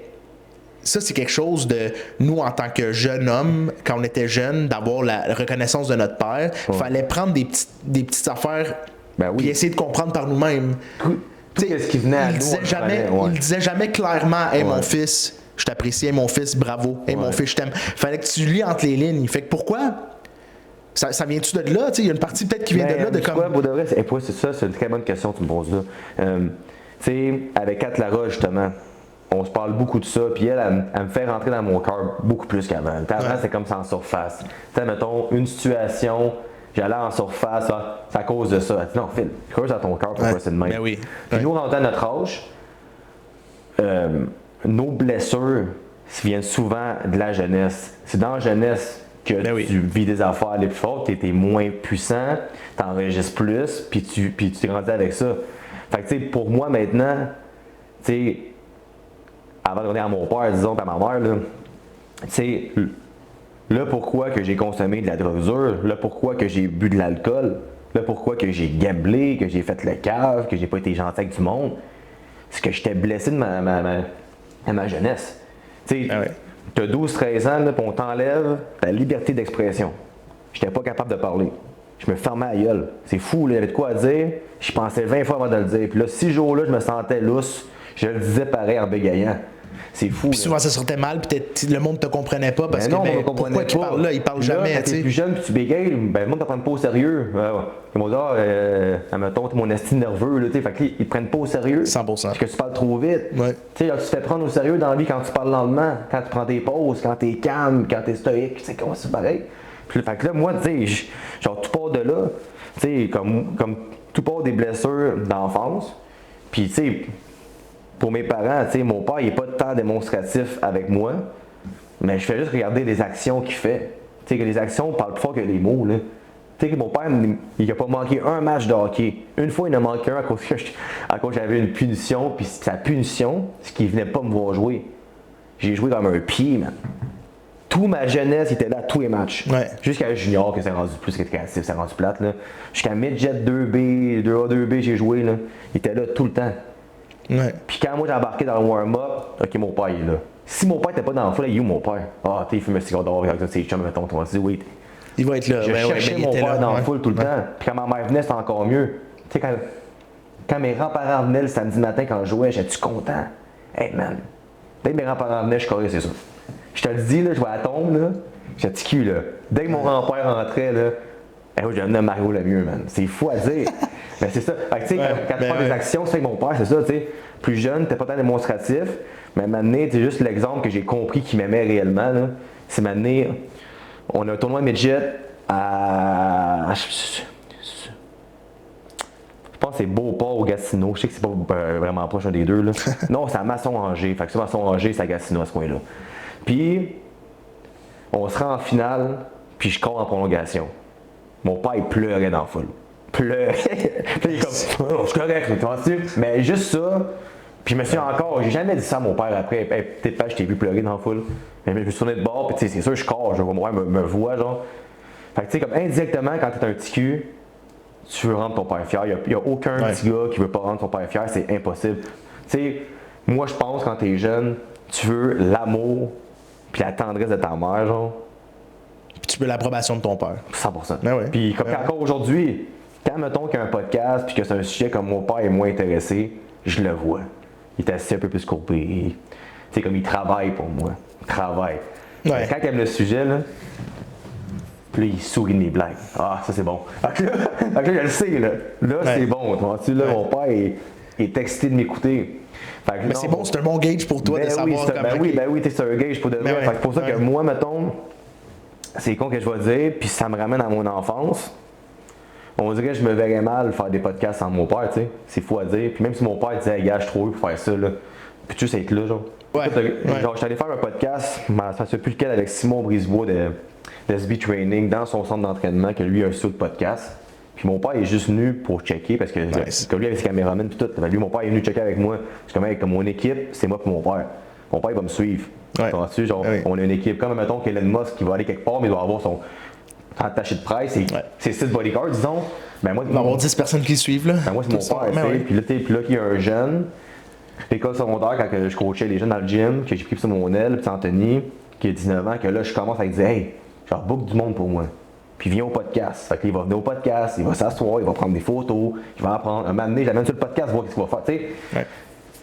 ça, c'est quelque chose de nous, en tant que jeune homme, quand on était jeune, d'avoir la reconnaissance de notre père. Il fallait prendre des petites affaires Ben oui. puis essayer de comprendre par nous-mêmes. Tout T'sais, ce qui venait à il nous, disait on le jamais, prenait, ouais. il disait jamais clairement, hey, mon Ouais. fils, je t'apprécie, hey, mon fils, bravo, hey, mon Ouais. fils, je t'aime. Fallait que tu lis entre les lignes. Fait que pourquoi? Ça vient-tu de là? Il y a une partie peut-être qui vient de là, de comme. Pour de vrai, c'est une très bonne question que tu me poses là. Tu sais, avec Kat Lara, justement, on se parle beaucoup de ça, puis elle me fait rentrer dans mon cœur beaucoup plus qu'avant. Avant, Ouais. c'est comme ça en surface. Tu sais, mettons, une situation, j'allais en surface, c'est à cause de ça. Elle dit, non, Phil, creuse dans ton cœur, pourquoi Ouais. c'est de même. Ben oui. Puis Ouais. nous, rentrant à notre âge, nos blessures viennent souvent de la jeunesse. C'est dans la jeunesse que Ben oui. tu vis des affaires les plus fortes, tu es moins puissant, tu enregistres plus, puis tu t'es grandi avec ça. Fait que, tu sais, pour moi maintenant, tu sais, avant de revenir à mon père, disons, à ma mère, là, tu sais, là pourquoi que j'ai consommé de la drogue dure, là pourquoi que j'ai bu de l'alcool, là pourquoi que j'ai gamblé, que j'ai fait le cave, que j'ai pas été gentil avec du monde, c'est que j'étais blessé de ma jeunesse. Tu sais, Ah ouais. t'as 12-13 ans, là, puis on t'enlève ta liberté d'expression. J'étais pas capable de parler. Je me fermais la gueule. C'est fou, là, il y avait de quoi à dire. Je pensais 20 fois avant de le dire. Puis là, 6 jours-là, je me sentais lousse. Je le disais pareil en bégayant. C'est fou. Puis là. souvent, ça sortait mal, puis le monde te comprenait pas parce Ben non, que on ben, ne comprenait pourquoi qu'il pas. parle là, il parle Là, jamais, quand tu t'es sais. plus jeune puis tu bégayes, ben, le monde ne te prend pas au sérieux. Ils m'ont dit, admettons, t'es mon esti nerveux, là, tu sais. Fait que, ils te prennent pas au sérieux. 100%. Parce que tu parles trop vite. Ouais. Tu sais, là, tu te fais prendre au sérieux dans la vie quand tu parles lentement, quand tu prends tes pauses, quand t'es calme, quand t'es stoïque. Tu sais, comment c'est pareil. Puis, fait que là, moi, tu sais, genre, tout part de là. Tu sais, comme tout part des blessures d'enfance. Puis, tu sais, pour mes parents, tu sais, mon père, il n'est pas tant démonstratif avec moi, mais je fais juste regarder les actions qu'il fait. Tu sais, que les actions parlent plus fort que les mots, là. Tu sais, que mon père, il n'a pas manqué un match de hockey. Une fois, il en a manqué un à cause que j'avais une punition, puis sa punition, c'est qu'il venait pas me voir jouer. J'ai joué comme un pied, man. Toute ma jeunesse, il était là à tous les matchs. Ouais. Jusqu'à junior, que c'est rendu plus créatif, c'est rendu plate, là. Jusqu'à midget 2B, 2A, 2B, j'ai joué, là. Il était là tout le temps. Ouais. Puis quand moi j'ai embarqué dans le warm-up, ok, mon père il est là. Si mon père était pas dans le foule, il est où mon père? Ah, tu sais, il fume un cigare d'or avec ses chums, mettons, tu vas dire, oui. Il va être là. Je Ben ouais, cherchais ben il mon était père là. dans ouais. la foule tout le Ouais. temps. Puis quand ma mère venait, c'était encore mieux. Tu sais, quand mes grands-parents venaient le samedi matin quand je jouais, j'étais-tu content? Hey man, dès que mes grands-parents venaient, je courais, c'est ça. Je te le dis, là, je vois la tombe, là, j'étais cul, là. Dès que mon grand-père rentrait, là, hey, je devenais Mario le mieux, man. C'est fou à dire. Mais c'est ça. Fait que, tu sais, Ouais, quand tu ben prends des ouais. actions, c'est avec mon père, c'est ça, tu sais. Plus jeune, t'es pas tant démonstratif, mais maintenant, c'est juste l'exemple que j'ai compris qu'il m'aimait réellement, là. C'est maintenant, on a un tournoi midget à. Je pense que c'est Beauport ou Gatineau. Je sais que c'est pas vraiment proche un des deux, là. Non, c'est à Masson-Angers. Fait que c'est Masson-Angers, c'est à Gatineau à ce coin-là. Puis, on se rend en finale, puis je cours en prolongation. Mon père, il pleurait dans la foule. Pleurait. Puis il est comme, oh, je suis correct, tu vois-tu? Mais juste ça, puis je me suis encore, j'ai jamais dit ça à mon père après. Hey, peut-être pas, je t'ai vu pleurer dans la foule. Mais je me suis tourné de bord, puis tu sais, c'est sûr, je cours, je vois mon père me voit, genre. Fait que tu sais, comme indirectement, quand t'es un petit cul, tu veux rendre ton père fier. Il n'y a aucun Ouais. petit gars qui veut pas rendre son père fier, c'est impossible. Tu sais, moi, je pense, quand t'es jeune, tu veux l'amour, puis la tendresse de ta mère, genre. Puis tu veux l'approbation de ton père. 100%. Ben ouais. Puis comme Ben ouais. encore aujourd'hui, quand mettons qu'il y a un podcast puis que c'est un sujet comme mon père est moins intéressé, je le vois. Il est assis un peu plus courbé. Tu sais, comme il travaille pour moi. Il travaille. Ouais. Quand il aime le sujet, là, puis là, il sourit de mes blagues. Ah, ça c'est bon. Fait que là, je le sais, là. Là, Ouais. c'est bon. Tu vois, là, Ouais. mon père, est excité de m'écouter. Fait que Mais non, c'est bon, c'est un bon gauge pour toi de savoir c'est un gauge pour de vrai. Fait que pour ça que moi, mettons, c'est con que je vais dire, puis ça me ramène à mon enfance. On dirait que je me verrais mal faire des podcasts sans mon père, tu sais. C'est fou à dire. Puis même si mon père disait, hey, gars, je suis trop heureux pour faire ça, là. Puis tu sais, être là, genre. Ouais. Genre, je suis allé faire un podcast, ça ne sais plus lequel, avec Simon Brisebois de SB Training dans son centre d'entraînement, que lui a un studio de podcast. Puis mon père est juste venu pour checker parce que comme lui avec ses caméramans puis tout. Lui, mon père est venu checker avec moi. C'est comme mon équipe, c'est moi et mon père. Mon père il va me suivre. Genre, on a une équipe. Comme mettons qu'Elon Musk qui va aller quelque part, mais il doit avoir son attaché de presse et ses 6 bodyguards, disons. Ben moi, il va y avoir 10 personnes qui le suivent là. Ben moi c'est mon père, tu sais. Puis là, il y a un jeune. L'école secondaire, quand je coachais les jeunes dans le gym, que j'ai pris ça mon aile, puis Anthony, qui a 19 ans, que là je commence à lui dire, hey, genre book du monde pour moi. Puis viens au podcast. Fait qu'il va venir au podcast, il va s'asseoir, il va prendre des photos, il va apprendre. Un moment donné, je l'amène sur le podcast, voir ce qu'il va faire. Tu sais,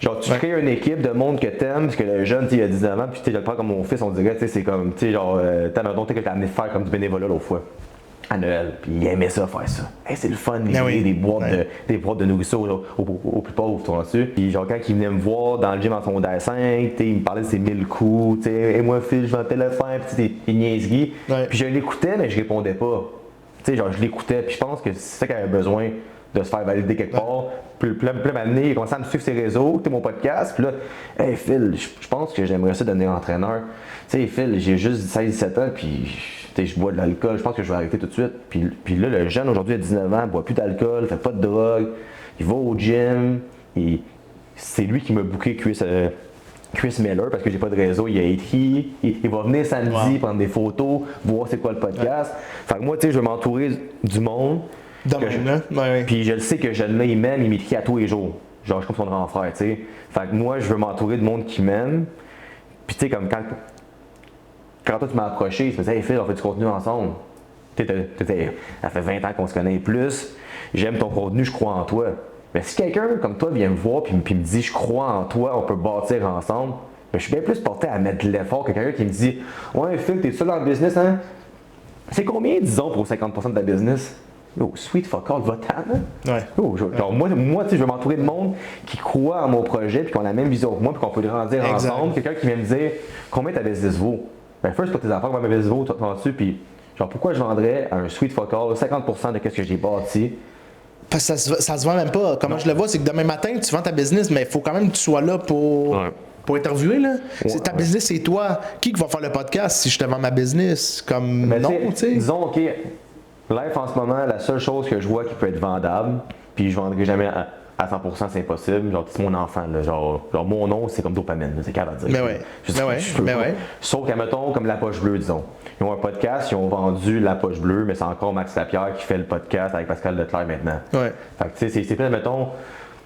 genre, tu crées une équipe de monde que t'aimes, parce que le jeune, il a 19 ans, puis je le prends comme mon fils, on dirait, tu sais, c'est comme, tu sais, genre, t'as un don que t'as amené faire comme du bénévolat l'autre fois, à Noël. Puis il aimait ça, faire ça. Hey, c'est le fun, des boîtes de nourriture aux plus pauvres, tu vois dessus. Puis genre, quand il venait me voir dans le gym en secondaire 5, il me parlait de ses 1000 coups, tu sais, hey, moi, Phil, je vais te le faire, puis des niaiseries. Puis je l'écoutais, mais je répondais pas. Tu sais, genre, je l'écoutais, puis je pense que c'est ça qu'il avait besoin de se faire valider quelque part. Puis m'amener, il a commencé à me suivre ses réseaux, mon podcast. Puis là, hey Phil, je pense que j'aimerais ça devenir entraîneur. Tu sais, Phil, j'ai juste 16-17 ans, puis je bois de l'alcool, je pense que je vais arrêter tout de suite. Puis là, le jeune aujourd'hui a 19 ans, boit plus d'alcool, fait pas de drogue, il va au gym. C'est lui qui m'a booké Chris Miller parce que j'ai pas de réseau, il a écrit, il va venir samedi prendre des photos, voir c'est quoi le podcast. Fait que moi, tu sais, je vais m'entourer du monde. Puis je le sais que je il m'aime, il m'écrit à tous les jours. Genre, je suis comme son grand frère, tu sais. Fait que moi, je veux m'entourer de monde qui m'aime. Puis tu sais, comme quand toi tu m'as approché, tu me disais, hey Phil, on fait du contenu ensemble. Ça fait 20 ans qu'on se connaît plus. J'aime ton contenu, je crois en toi. Mais si quelqu'un comme toi vient me voir puis me dit, je crois en toi, on peut bâtir ensemble, ben, je suis bien plus porté à mettre de l'effort que quelqu'un qui me dit, ouais Phil, t'es seul dans le business, hein? C'est combien, disons, pour 50% de ta business? Oh, sweet fuck all, va-t'en, hein? Genre, moi tu sais, je veux m'entourer de monde qui croit en mon projet puis qui ont la même vision que moi puis qu'on peut grandir ensemble. Quelqu'un qui vient me dire, combien ta business vaut? Ben, first, pas tes affaires, combien ma business vaut, toi dessus, puis genre, pourquoi je vendrais un sweet fuck all 50% de ce que j'ai bâti? Parce que ça se vend même pas. Comment je le vois, c'est que demain matin, tu vends ta business, mais il faut quand même que tu sois là pour interviewer. Là. Ta business, c'est toi. Qui va faire le podcast si je te vends ma business? Comme mais non, tu sais. Disons, OK, live en ce moment, la seule chose que je vois qui peut être vendable, puis je vendrai jamais à 100%, c'est impossible. Genre, c'est mon enfant. Là, genre mon nom, c'est comme dopamine. C'est capable de dire. Mais Sauf qu'à mettons, comme La Poche Bleue, disons. Ils ont un podcast, ils ont vendu La Poche Bleue, mais c'est encore Max Lapierre qui fait le podcast avec Pascal Leclerc maintenant. Fait que tu sais, c'est plein, mettons.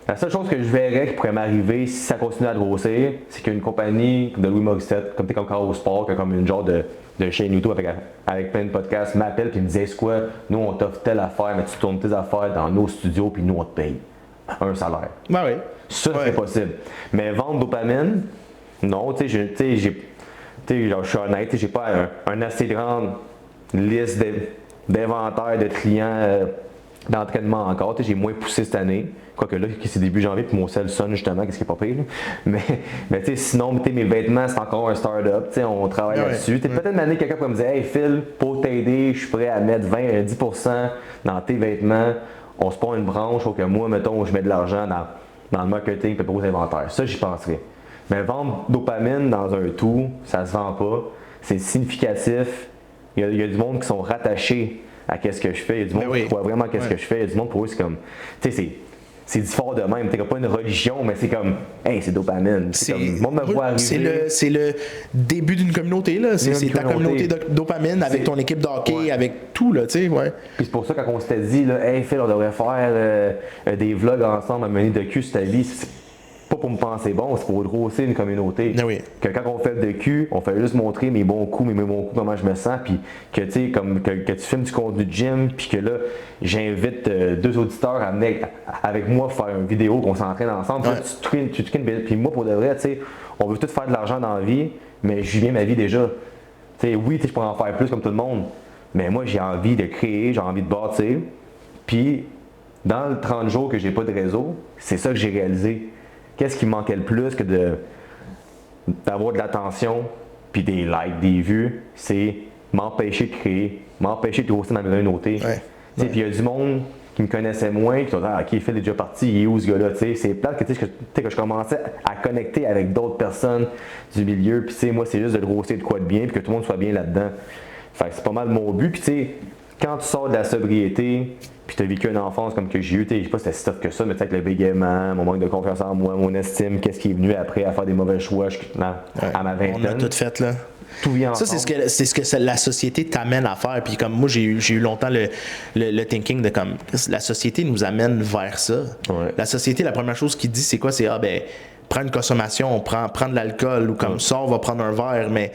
La seule chose que je verrais qui pourrait m'arriver si ça continue à grossir, c'est qu'une compagnie de Louis Morissette, comme t'es comme Carreau Sport, qui a comme une genre de chaîne YouTube avec plein de podcasts, m'appelle et me dit, c'est quoi, nous on t'offre telle affaire, mais tu tournes tes affaires dans nos studios puis nous on te paye un salaire. Ça, c'est possible. Mais vendre dopamine, non, tu sais, genre, je suis honnête, j'ai pas un assez grande liste d'inventaire de clients d'entraînement encore. J'ai moins poussé cette année. Quoique là, c'est début janvier, puis mon sel sonne justement, qu'est-ce qui est pas pire. Là. Mais sinon, mes vêtements, c'est encore un start-up. On travaille là-dessus. Peut-être une année, quelqu'un pourrait me dire, hey Phil, pour t'aider, je suis prêt à mettre 20-10% dans tes vêtements. On se prend une branche, ou que moi, mettons, je mets de l'argent dans le marketing et pour les inventaires. Ça, j'y penserais. Mais vendre dopamine dans un tout, ça se vend pas. C'est significatif. Il y a du monde qui sont rattachés à ce que je fais. Il y a du monde qui croit vraiment à ce que je fais. Il y a du monde pour eux, c'est comme. Tu sais, c'est du fort de même. C'est pas une religion, mais c'est comme. Hey, c'est dopamine. C'est comme. Le monde me voit arriver. C'est le début d'une communauté, là. C'est ta communauté de dopamine avec ton équipe de hockey, avec tout, là, tu sais, Puis c'est pour ça, quand on s'était dit, là, hey Phil, on devrait faire des vlogs ensemble à mener de cul sur ta vie. Pas pour me penser bon, c'est pour grossir une communauté. Que quand on fait de cul, on fait juste montrer mes bons coups, comment je me sens, puis que tu sais, comme que tu filmes du contenu de gym, puis que là, j'invite 2 auditeurs à venir avec moi faire une vidéo, qu'on s'entraîne ensemble, tu puis moi pour de vrai, tu sais, on veut tous faire de l'argent dans la vie, mais je vis bien ma vie déjà. Tu sais, oui, je pourrais en faire plus comme tout le monde, mais moi j'ai envie de créer, j'ai envie de bâtir, puis dans le 30 jours que j'ai pas de réseau, c'est ça que j'ai réalisé. Qu'est-ce qui me manquait le plus que d'avoir de l'attention, puis des likes, des vues, c'est m'empêcher de créer, m'empêcher de grossir dans ma communauté. Ouais. Puis il y a du monde qui me connaissait moins, qui ont dit « Ah, ok, Phil est déjà parti, il est où ce gars-là? » C'est plate que je commençais à connecter avec d'autres personnes du milieu, puis moi, c'est juste de grossir de quoi de bien, puis que tout le monde soit bien là-dedans. Fait que c'est pas mal mon but, puis tu sais, quand tu sors de la sobriété, puis tu as vécu une enfance comme que j'ai eu, je sais pas si c'était si tough que ça, mais avec le bégaiement, mon manque de confiance en moi, mon estime, qu'est-ce qui est venu après à faire des mauvais choix à ma vingtaine. On a tout fait, là. Tout vient ça, ensemble. c'est ce que la société t'amène à faire. Puis comme moi, j'ai eu longtemps le thinking de comme la société nous amène vers ça. Ouais. La société, la première chose qu'il dit, c'est quoi? C'est prends une consommation, prends de l'alcool ou comme ça, on va prendre un verre. Mais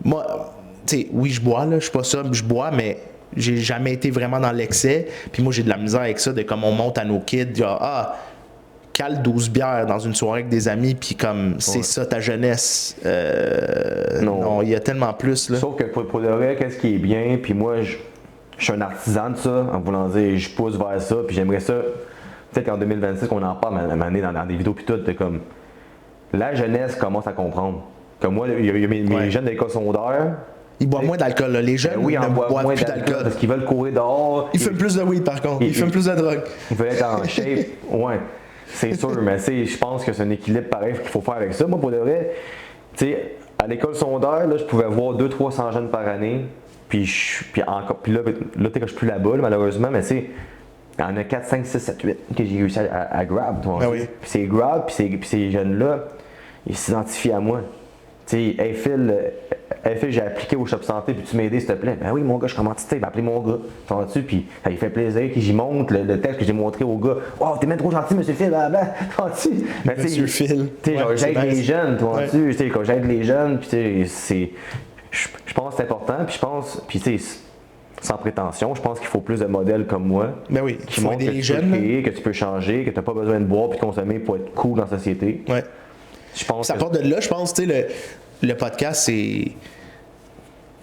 moi, tu sais, oui, je bois, là, je suis pas sobre, je bois, mais j'ai jamais été vraiment dans l'excès. Puis moi, j'ai de la misère avec ça, de comme on monte à nos kids, cale 12 bières dans une soirée avec des amis, puis comme c'est ça ta jeunesse. Non, il y a tellement plus, là. Sauf que pour le vrai, qu'est-ce qui est bien, puis moi, je suis un artisan de ça, en voulant dire, je pousse vers ça, puis j'aimerais ça, peut-être qu'en 2026, qu'on en parle dans des vidéos, puis tout, de comme, la jeunesse commence à comprendre. Comme moi, il y a mes jeunes d'école secondaire. Ils boivent moins d'alcool, là. Les jeunes Oui, ne boivent moins plus d'alcool. parce qu'ils veulent courir dehors. Ils fument plus de weed, par contre. Ils fument plus de drogue. Ils veulent être en shape. Ouais, c'est sûr, mais je pense que c'est un équilibre pareil qu'il faut faire avec ça. Moi, pour de vrai, tu sais, à l'école secondaire, là, je pouvais voir 200-300 jeunes par année. Puis là, peut-être que je suis plus là-bas, là, malheureusement, mais il y en a 4, 5, 6, 7, 8 que j'ai réussi à grab. Ben oui. Puis c'est grab, puis ces jeunes-là, ils s'identifient à moi. Tu sais, hey Phil, j'ai appliqué au shop santé, puis tu m'aider s'il te plaît. Ben oui, mon gars, je commence, tu sais, appeler mon gars. T'entends-tu? Puis il fait plaisir que j'y montre le texte que j'ai montré au gars. Wow, t'es même trop gentil, monsieur Phil, t'entends-tu? Monsieur Phil. Tu sais, j'aide les jeunes, t'entends-tu? Tu sais, quand j'aide les jeunes, puis tu sais, je pense que c'est important, puis je pense, puis tu sais, sans prétention, je pense qu'il faut plus de modèles comme moi. Ben oui, qui montrent que tu peux créer, que tu peux changer, que tu n'as pas besoin de boire puis de consommer pour être cool dans la société. Ouais. Je pense ça part de là, je pense, tu sais, le podcast,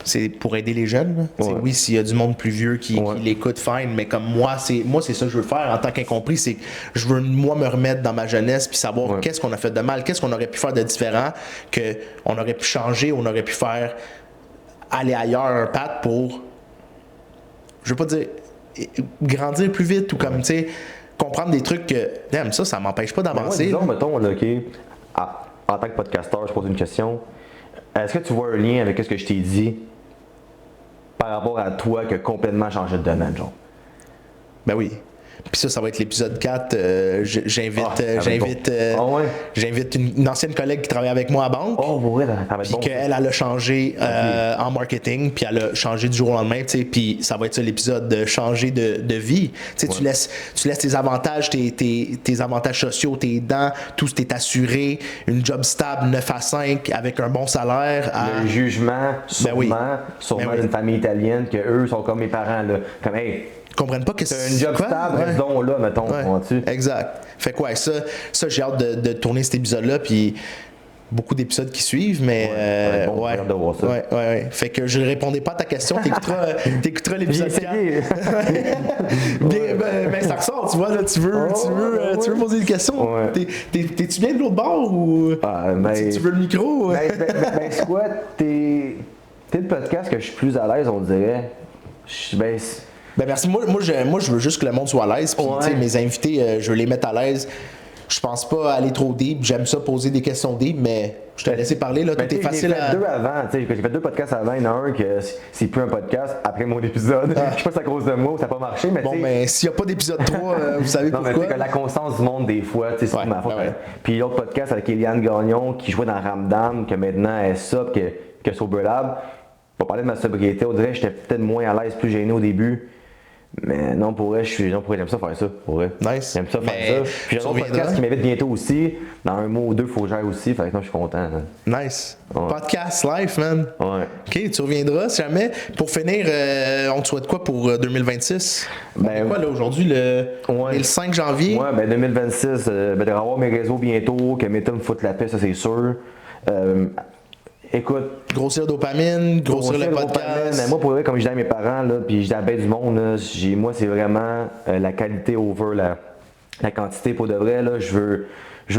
c'est pour aider les jeunes. Ouais. Oui, s'il y a du monde plus vieux qui l'écoute, fine, mais comme moi, c'est ça que je veux faire en tant qu'incompris, c'est que je veux, moi, me remettre dans ma jeunesse puis savoir qu'est-ce qu'on a fait de mal, qu'est-ce qu'on aurait pu faire de différent, qu'on aurait pu changer, on aurait pu faire aller ailleurs un pat pour, je veux pas dire grandir plus vite ou comme, tu sais, comprendre des trucs que, damn, ça m'empêche pas d'avancer. Moi, disons, mettons, là, OK, en tant que podcasteur, je pose une question. Est-ce que tu vois un lien avec ce que je t'ai dit par rapport à toi qui a complètement changé de domaine, genre? Ben oui. Puis ça va être l'épisode 4. J'invite une ancienne collègue qui travaille avec moi à banque. Oh, oui, ça va être bon. Puis qu'elle a changé en marketing, puis elle a changé du jour au lendemain, tu sais. Puis ça va être ça l'épisode de changer de vie. Tu sais, tu laisses tes avantages, tes avantages sociaux, tes dents, tout t'est assuré, une job stable 9 à 5 avec un bon salaire. Le jugement, sûrement d'une famille italienne, que eux sont comme mes parents, là. Comme, hey, comprennent pas que c'est un job stable, restons là, mettons. Exact. Fait que ça j'ai hâte de tourner cet épisode-là, puis beaucoup d'épisodes qui suivent, mais hâte de voir ça. Fait que je ne répondais pas à ta question, t'écouteras l'épisode 4. Ben, ça ressort, tu vois, là, tu veux poser une question. T'es-tu bien de l'autre bord ou tu veux le micro? C'est quoi, t'es le podcast que je suis plus à l'aise, on dirait. Ben merci. Moi, je veux juste que le monde soit à l'aise. Puis, mes invités, je veux les mettre à l'aise. Je pense pas aller trop deep. J'aime ça poser des questions deep, mais je t'ai laissé parler. Là, tout est facile à... J'ai fait 2 podcasts avant. Il y en a un que c'est plus un podcast après mon épisode. Je sais pas si c'est à cause de moi ou ça n'a pas marché. Mais mais s'il n'y a pas d'épisode 3, vous savez pourquoi. Non, mais que la constance du monde, des fois, c'est ma faute. Puis l'autre podcast avec Eliane Gagnon qui jouait dans Ramdam, que maintenant elle est sobre, que Sober Lab. Pour parler de ma sobriété, on dirait que j'étais peut-être moins à l'aise, plus gêné au début. Mais non, pour vrai, j'aime ça faire ça. Pour vrai. Nice. J'aime ça faire ça. Puis j'ai un autre podcast qui m'invite bientôt aussi. Dans un mois ou deux, il faut que j'aille aussi. Fait que non, je suis content. Hein. Nice. Podcast life, man. Ouais. OK, tu reviendras si jamais. Pour finir, on te souhaite quoi pour 2026? Quoi, là, aujourd'hui, le 5 janvier? Ouais, 2026, de revoir mes réseaux bientôt, que Meta me foute la paix, ça c'est sûr. Écoute, Grossir dopamine, grossir le dopamine, podcast. mais moi, pour vrai, comme je dis à mes parents, là, puis je dis à ben du monde, là, moi, c'est vraiment la qualité over la quantité. Pour de vrai, là, je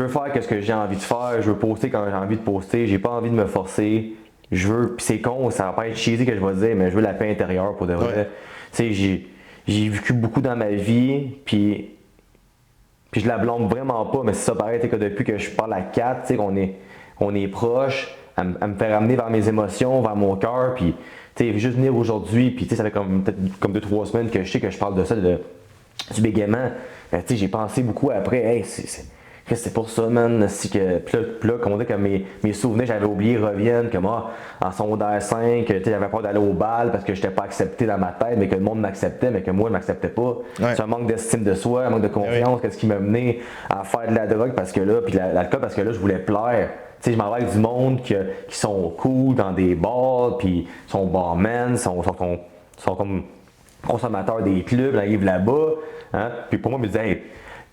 veux faire ce que j'ai envie de faire, je veux poster quand j'ai envie de poster, j'ai pas envie de me forcer. Je veux, puis c'est con, ça va pas être cheesy que je vais dire, mais je veux la paix intérieure pour de vrai. Ouais. Tu sais, j'ai vécu beaucoup dans ma vie, puis je la blâme vraiment pas, mais c'est ça pareil, que depuis que je parle à Kat, tu sais, on est proche, elle me fait ramener vers mes émotions, vers mon cœur, puis tu sais, juste venir aujourd'hui, puis tu sais, ça fait peut-être comme 2-3 semaines que je sais que je parle de ça, du bégaiement. Tu sais, j'ai pensé beaucoup après, hey, c'est pour ça, man. Puis là, comme on dit, que mes souvenirs, j'avais oublié, reviennent. Comme en secondaire 5, j'avais peur d'aller au bal parce que je n'étais pas accepté dans ma tête, mais que le monde m'acceptait, mais que moi, je ne m'acceptais pas. Ouais. C'est un manque d'estime de soi, un manque de confiance. Qu'est-ce qui m'a mené à faire de la drogue parce que là, puis l'alcool parce que là, je voulais plaire. Tu sais, je m'en vais avec du monde qui sont cool dans des bars, puis sont barmen, sont comme consommateurs des clubs, ils arrivent là-bas. Hein? Puis pour moi, je me disais, hey,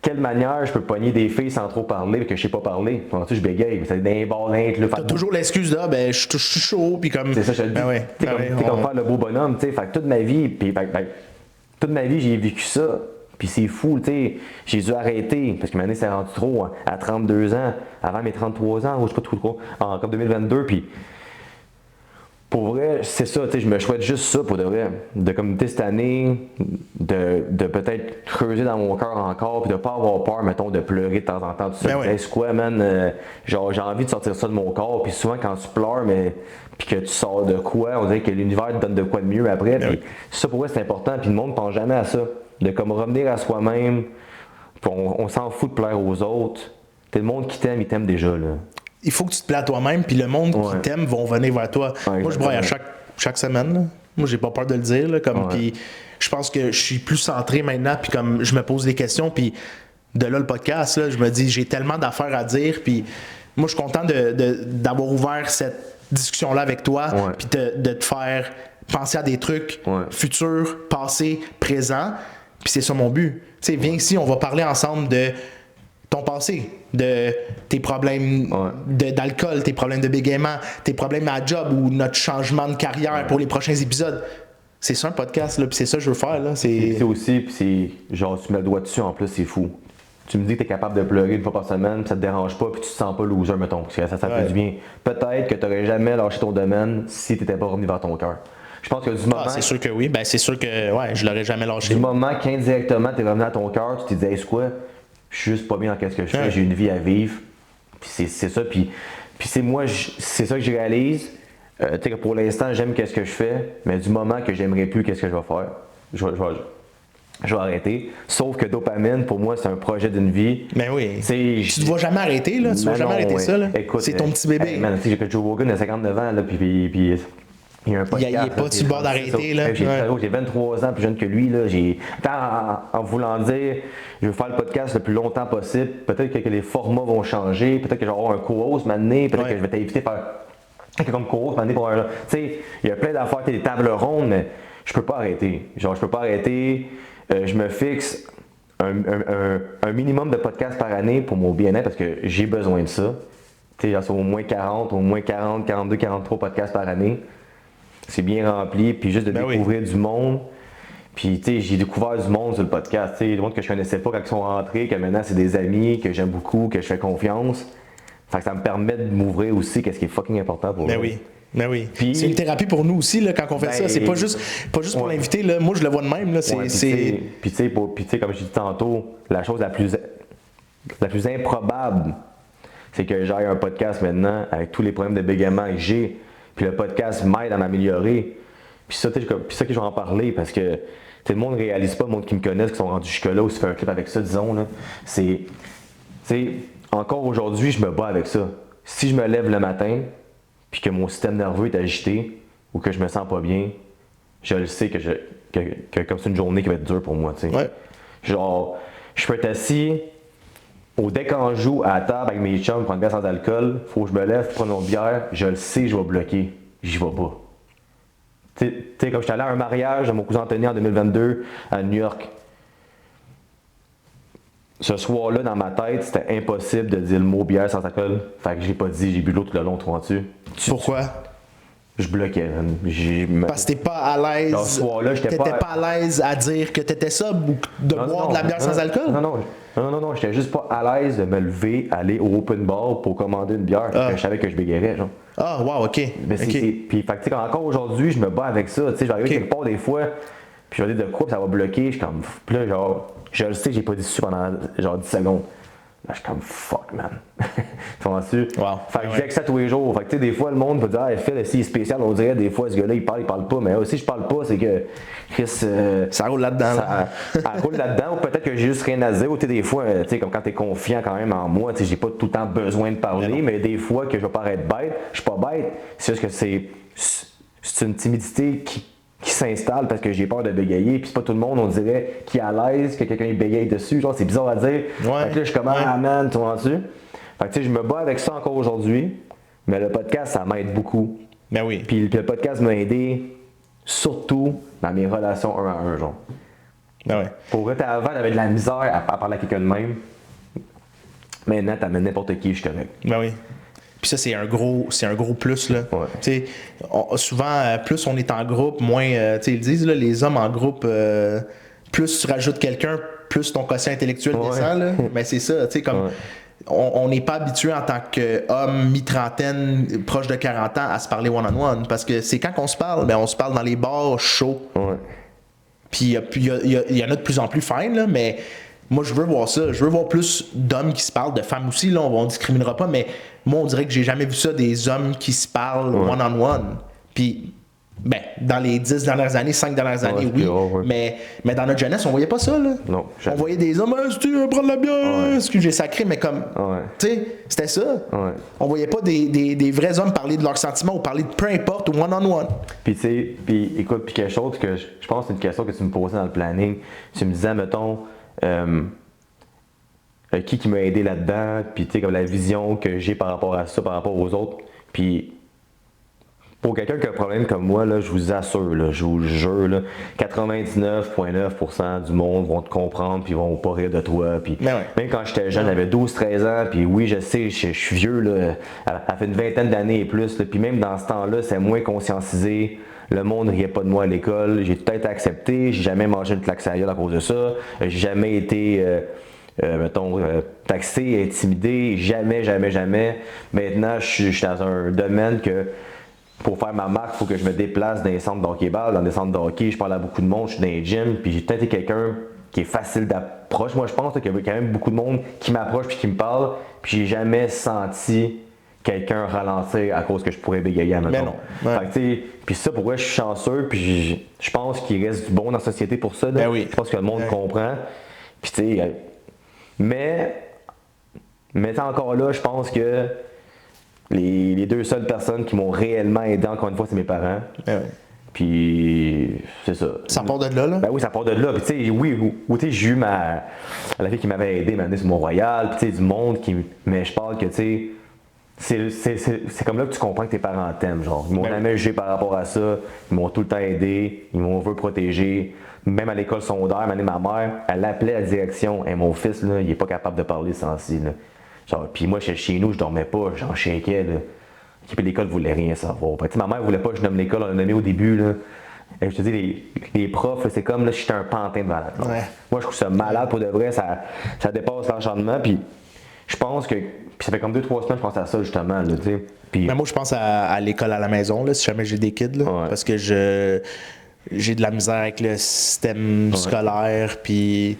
quelle manière je peux pogner des filles sans trop parler et que je sais pas parler. Tu sais, je bégaye, c'est des bars là. T'as toujours l'excuse de ben je suis chaud puis comme. C'est ça, je te dis. Ouais. T'es comme faire le beau bonhomme, tu sais. Fait que toute ma vie, toute ma vie, j'ai vécu ça. Puis c'est fou, tu sais. J'ai dû arrêter parce que ma année s'est rendue trop à 32 ans, avant mes 33 ans, ou je sais pas trop, comme 2022. Puis pour vrai, c'est ça, tu sais, je me souhaite juste ça pour de vrai. De comme cette année, de peut-être creuser dans mon cœur encore, puis de pas avoir peur, mettons, de pleurer de temps en temps. Tu sais, ouais. c'est quoi, man? Genre, j'ai envie de sortir ça de mon corps, puis souvent quand tu pleures, puis que tu sors de quoi, on dirait que l'univers te donne de quoi de mieux après. Puis ça, pour vrai, c'est important, puis le monde ne pense jamais à ça. De comme revenir à soi-même, puis on s'en fout de plaire aux autres. T'es le monde qui t'aime, il t'aime déjà, là. Il faut que tu te plais à toi-même, puis le monde qui t'aime vont venir vers toi. Ouais, moi, je braille à chaque semaine. Là. Moi, j'ai pas peur de le dire. Là, comme, puis je pense que je suis plus centré maintenant, puis comme je me pose des questions, puis de là, le podcast, là, je me dis, j'ai tellement d'affaires à dire, puis moi, je suis content d'avoir ouvert cette discussion-là avec toi, puis de te faire penser à des trucs futurs, passés, présents, puis c'est ça mon but. Tu sais, viens ici, on va parler ensemble de ton passé, de tes problèmes d'alcool, tes problèmes de bégaiement, tes problèmes à job ou notre changement de carrière pour les prochains épisodes. C'est ça un podcast, là, puis c'est ça que je veux faire. Là. C'est aussi, puis c'est genre, tu mets le doigt dessus en plus, c'est fou. Tu me dis que tu es capable de pleurer une fois par semaine, puis ça te dérange pas, puis tu te sens pas loser, mettons, parce que ça fait du bien. Peut-être que tu n'aurais jamais lâché ton domaine si tu n'étais pas revenu vers ton cœur. Je pense que du moment. C'est sûr que oui, ben c'est sûr que je l'aurais jamais lâché. Du moment qu'indirectement tu es revenu à ton cœur, tu t'es dit, hey, c'est quoi? Je suis juste pas bien dans ce que je fais, j'ai une vie à vivre. Puis c'est ça, puis c'est moi, c'est ça que je réalise. Tu sais que pour l'instant, j'aime ce que je fais, mais du moment que j'aimerais plus qu'est-ce que je vais faire, je vais arrêter. Sauf que dopamine, pour moi, c'est un projet d'une vie. Mais oui. Tu ne vas jamais arrêter, là. Tu vas jamais arrêter ça, là. C'est ton petit bébé. Hey, man, j'ai Joe Rogan à 59 ans, là, puis il y a un podcast. Il n'est pas sur le bord d'arrêter, là. J'ai 23 ans plus jeune que lui, là. En voulant dire, je veux faire le podcast le plus longtemps possible. Peut-être que les formats vont changer. Peut-être que je vais avoir un co-host maintenant. Peut-être que je vais t'inviter à faire comme co-host maintenant pour un. Tu sais, il y a plein d'affaires, des tables rondes, mais je peux pas arrêter. Genre, je peux pas arrêter. Je me fixe un minimum de podcasts par année pour mon bien-être parce que j'ai besoin de ça. Tu sais, au moins 40, 42, 43 podcasts par année. C'est bien rempli, puis juste de découvrir du monde. Puis, tu sais, j'ai découvert du monde sur le podcast. Tu sais, du monde que je connaissais pas quand ils sont rentrés, que maintenant c'est des amis, que j'aime beaucoup, que je fais confiance. Fait que ça me permet de m'ouvrir aussi, qu'est-ce qui est fucking important pour moi. Ben oui. Puis, c'est une thérapie pour nous aussi là, quand on fait ça. C'est pas juste pour l'inviter. Là. Moi, je le vois de même. Là. Puis, tu sais, comme je dis tantôt, la chose la plus improbable, c'est que j'aille un podcast maintenant avec tous les problèmes de bégaiement que j'ai. Puis le podcast m'aide à m'améliorer. Puis ça, que je vais en parler parce que le monde ne réalise pas, le monde qui me connaît, qui sont rendus jusque-là, ou se fait un clip avec ça, disons. Là, encore aujourd'hui, je me bats avec ça. Si je me lève le matin, puis que mon système nerveux est agité, ou que je me sens pas bien, je le sais que comme c'est une journée qui va être dure pour moi. T'sais. Genre, je peux être assis au deck en joue à la table avec mes chums, prendre une bière sans alcool, faut que je me lève, prendre une bière, je le sais, je vais bloquer, j'y vais pas. Tu sais, comme j'étais allé à un mariage de mon cousin Anthony en 2022 à New York. ce soir-là, dans ma tête, c'était impossible de dire le mot bière sans alcool. Fait que j'ai pas dit, j'ai bu l'eau tout le long, tu vois-tu? Pourquoi? Je bloquais. Parce que t'es pas à l'aise. Genre, ce soir-là, j'étais T'étais pas à l'aise à dire que t'étais sobre ou de boire de la bière sans alcool? Non, j'étais juste pas à l'aise de me lever, aller au open bar pour commander une bière, parce que je savais que je bégayerais, genre. Ah, wow, ok. Mais puis, fait que, tu sais, encore aujourd'hui, je me bats avec ça, tu sais, j'arrive quelque part des fois, puis je vais dire de quoi, puis ça va bloquer, je suis comme, puis là, genre, je le sais, j'ai pas dit ça pendant, genre, 10 secondes. Là, je suis comme fuck, man. Tu vois-tu? Wow. Fait que je fais que ça tous les jours. Fait que, tu sais, des fois, le monde peut dire, ah, Phil, s'il est spécial, on dirait, des fois, ce gars-là, il parle pas. Mais aussi, je parle pas, c'est que, Chris. Ça roule là-dedans. Ça roule là-dedans, ou peut-être que j'ai juste rien à dire. Ou, tu sais, des fois, tu sais, comme quand t'es confiant quand même en moi, tu sais, j'ai pas tout le temps besoin de parler, mais des fois, que je vais paraître bête, je suis pas bête. C'est juste que c'est une timidité qui s'installe parce que j'ai peur de bégayer, puis c'est pas tout le monde, on dirait, qui est à l'aise que quelqu'un bégaye dessus, genre c'est bizarre à dire. Ouais. Fait que là, je suis comme, ah man, tu vois-tu? Fait que tu sais, je me bats avec ça encore aujourd'hui, mais le podcast, ça m'aide beaucoup. Ben oui. Puis le podcast m'a aidé, surtout dans mes relations un à un, genre. Ben oui. Pour vrai, avant, t'avais de la misère à parler à quelqu'un de même. Maintenant, t'amènes n'importe qui, je suis correct. Ben oui. Puis ça, c'est un gros plus, là. Ouais. Tu sais, souvent, plus on est en groupe, moins, tu sais, ils disent, là, les hommes en groupe, plus tu rajoutes quelqu'un, plus ton quotient intellectuel descend, là. Mais c'est ça, tu sais, comme, on n'est pas habitué en tant qu'homme mi-trentaine, proche de 40 ans, à se parler one-on-one. Parce que c'est quand qu'on se parle, ben on se parle dans les bars chauds. Ouais. Puis il y en a de plus en plus fine, là, mais moi, je veux voir ça. Je veux voir plus d'hommes qui se parlent, de femmes aussi, là, on discriminera pas, mais moi, on dirait que j'ai jamais vu ça, des hommes qui se parlent one-on-one. Puis, ben, dans les 10 dernières années, 5 dernières années, oui, mais dans notre jeunesse, on voyait pas ça, là. Non, on voyait des hommes, « tu veux prendre la bière? Est-ce que j'ai sacré? » Mais comme, tu sais, c'était ça. Ouais. On voyait pas des vrais hommes parler de leurs sentiments ou parler de peu importe, ou one-on-one. Puis, tu sais, écoute, puis quelque chose que je pense que c'est une question que tu me posais dans le planning. Tu me disais, mettons, qui m'a aidé là-dedans, puis tu sais, comme la vision que j'ai par rapport à ça, par rapport aux autres. Puis pour quelqu'un qui a un problème comme moi, là, je vous assure, là, je vous jure, là, 99,9% du monde vont te comprendre, puis vont pas rire de toi. Puis même quand j'étais jeune, j'avais 12-13 ans, puis oui, je sais, je suis vieux, là, ça fait une vingtaine d'années et plus, là, puis même dans ce temps-là, c'est moins conscientisé. Le monde ne riait pas de moi à l'école. J'ai tout été accepté. J'ai jamais mangé une claque à cause de ça. J'ai jamais été, taxé, intimidé. Jamais. Maintenant, je suis dans un domaine que pour faire ma marque, il faut que je me déplace dans les centres de hockey-ball, dans des centres de hockey. Je parle à beaucoup de monde, je suis dans les gyms. Puis j'ai peut-être été quelqu'un qui est facile d'approche. Moi, je pense qu'il y a quand même beaucoup de monde qui m'approche puis qui me parle. Puis j'ai jamais senti quelqu'un ralentir à cause que je pourrais bégayer à mettons. Puis ça, pour moi, je suis chanceux, puis je pense qu'il reste du bon dans la société pour ça. Là. Je pense que le monde comprend. Puis tu sais, mais encore là, je pense que les deux seules personnes qui m'ont réellement aidé, encore une fois, c'est mes parents. Puis c'est ça. Ça part de là, là? Ben oui, ça part de là. Puis tu sais, oui, j'ai eu la fille qui m'avait aidé, m'a amené sur Mont-Royal, puis tu sais, du monde qui... Mais je parle que, tu sais, c'est comme là que tu comprends que tes parents t'aiment, genre. Ils m'ont jamais jugé par rapport à ça. Ils m'ont tout le temps aidé. Ils m'ont voulu protéger. Même à l'école secondaire, ma mère, elle appelait la direction. Et mon fils, là, il est pas capable de parler sans ci, là. Genre, puis moi, chez nous, je dormais pas. J'en shakeais, là. Puis l'école voulait rien savoir. Fait que, ma mère voulait pas que je nomme l'école. On l'a nommé au début, là. Et je te dis, les profs, c'est comme là, j'étais un pantin devant la classe. Moi, je trouve ça malade pour de vrai. Ça dépasse l'enchantement. Puis je pense que... Puis ça fait comme 2-3 semaines que je pense à ça, justement, là, tu sais. Puis... Mais moi, je pense à l'école à la maison, là, si jamais j'ai des kids, là, parce que j'ai de la misère avec le système scolaire, puis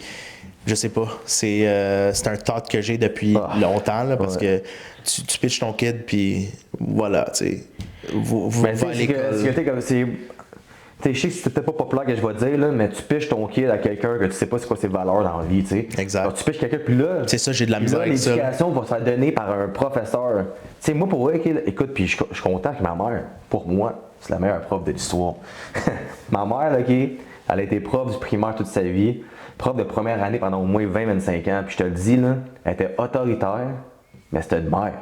je sais pas. C'est un thought que j'ai depuis longtemps, là, parce que tu pitches ton kid, puis voilà, tu sais. Vous à l'école. Je sais que c'était pas populaire que je vais te dire, là, mais tu piches ton kid à quelqu'un que tu sais pas c'est quoi ses valeurs dans la vie, tu sais. Exact. Alors, tu piches quelqu'un, puis là, c'est ça, j'ai de la misère avec ça. L'éducation va se faire donner par un professeur. Tu sais, moi, pour vrai, écoute, puis je suis content que ma mère, pour moi, c'est la meilleure prof de l'histoire. Ma mère, là, elle a été prof du primaire toute sa vie, prof de première année pendant au moins 20-25 ans, puis je te le dis, là, elle était autoritaire, mais c'était une mère.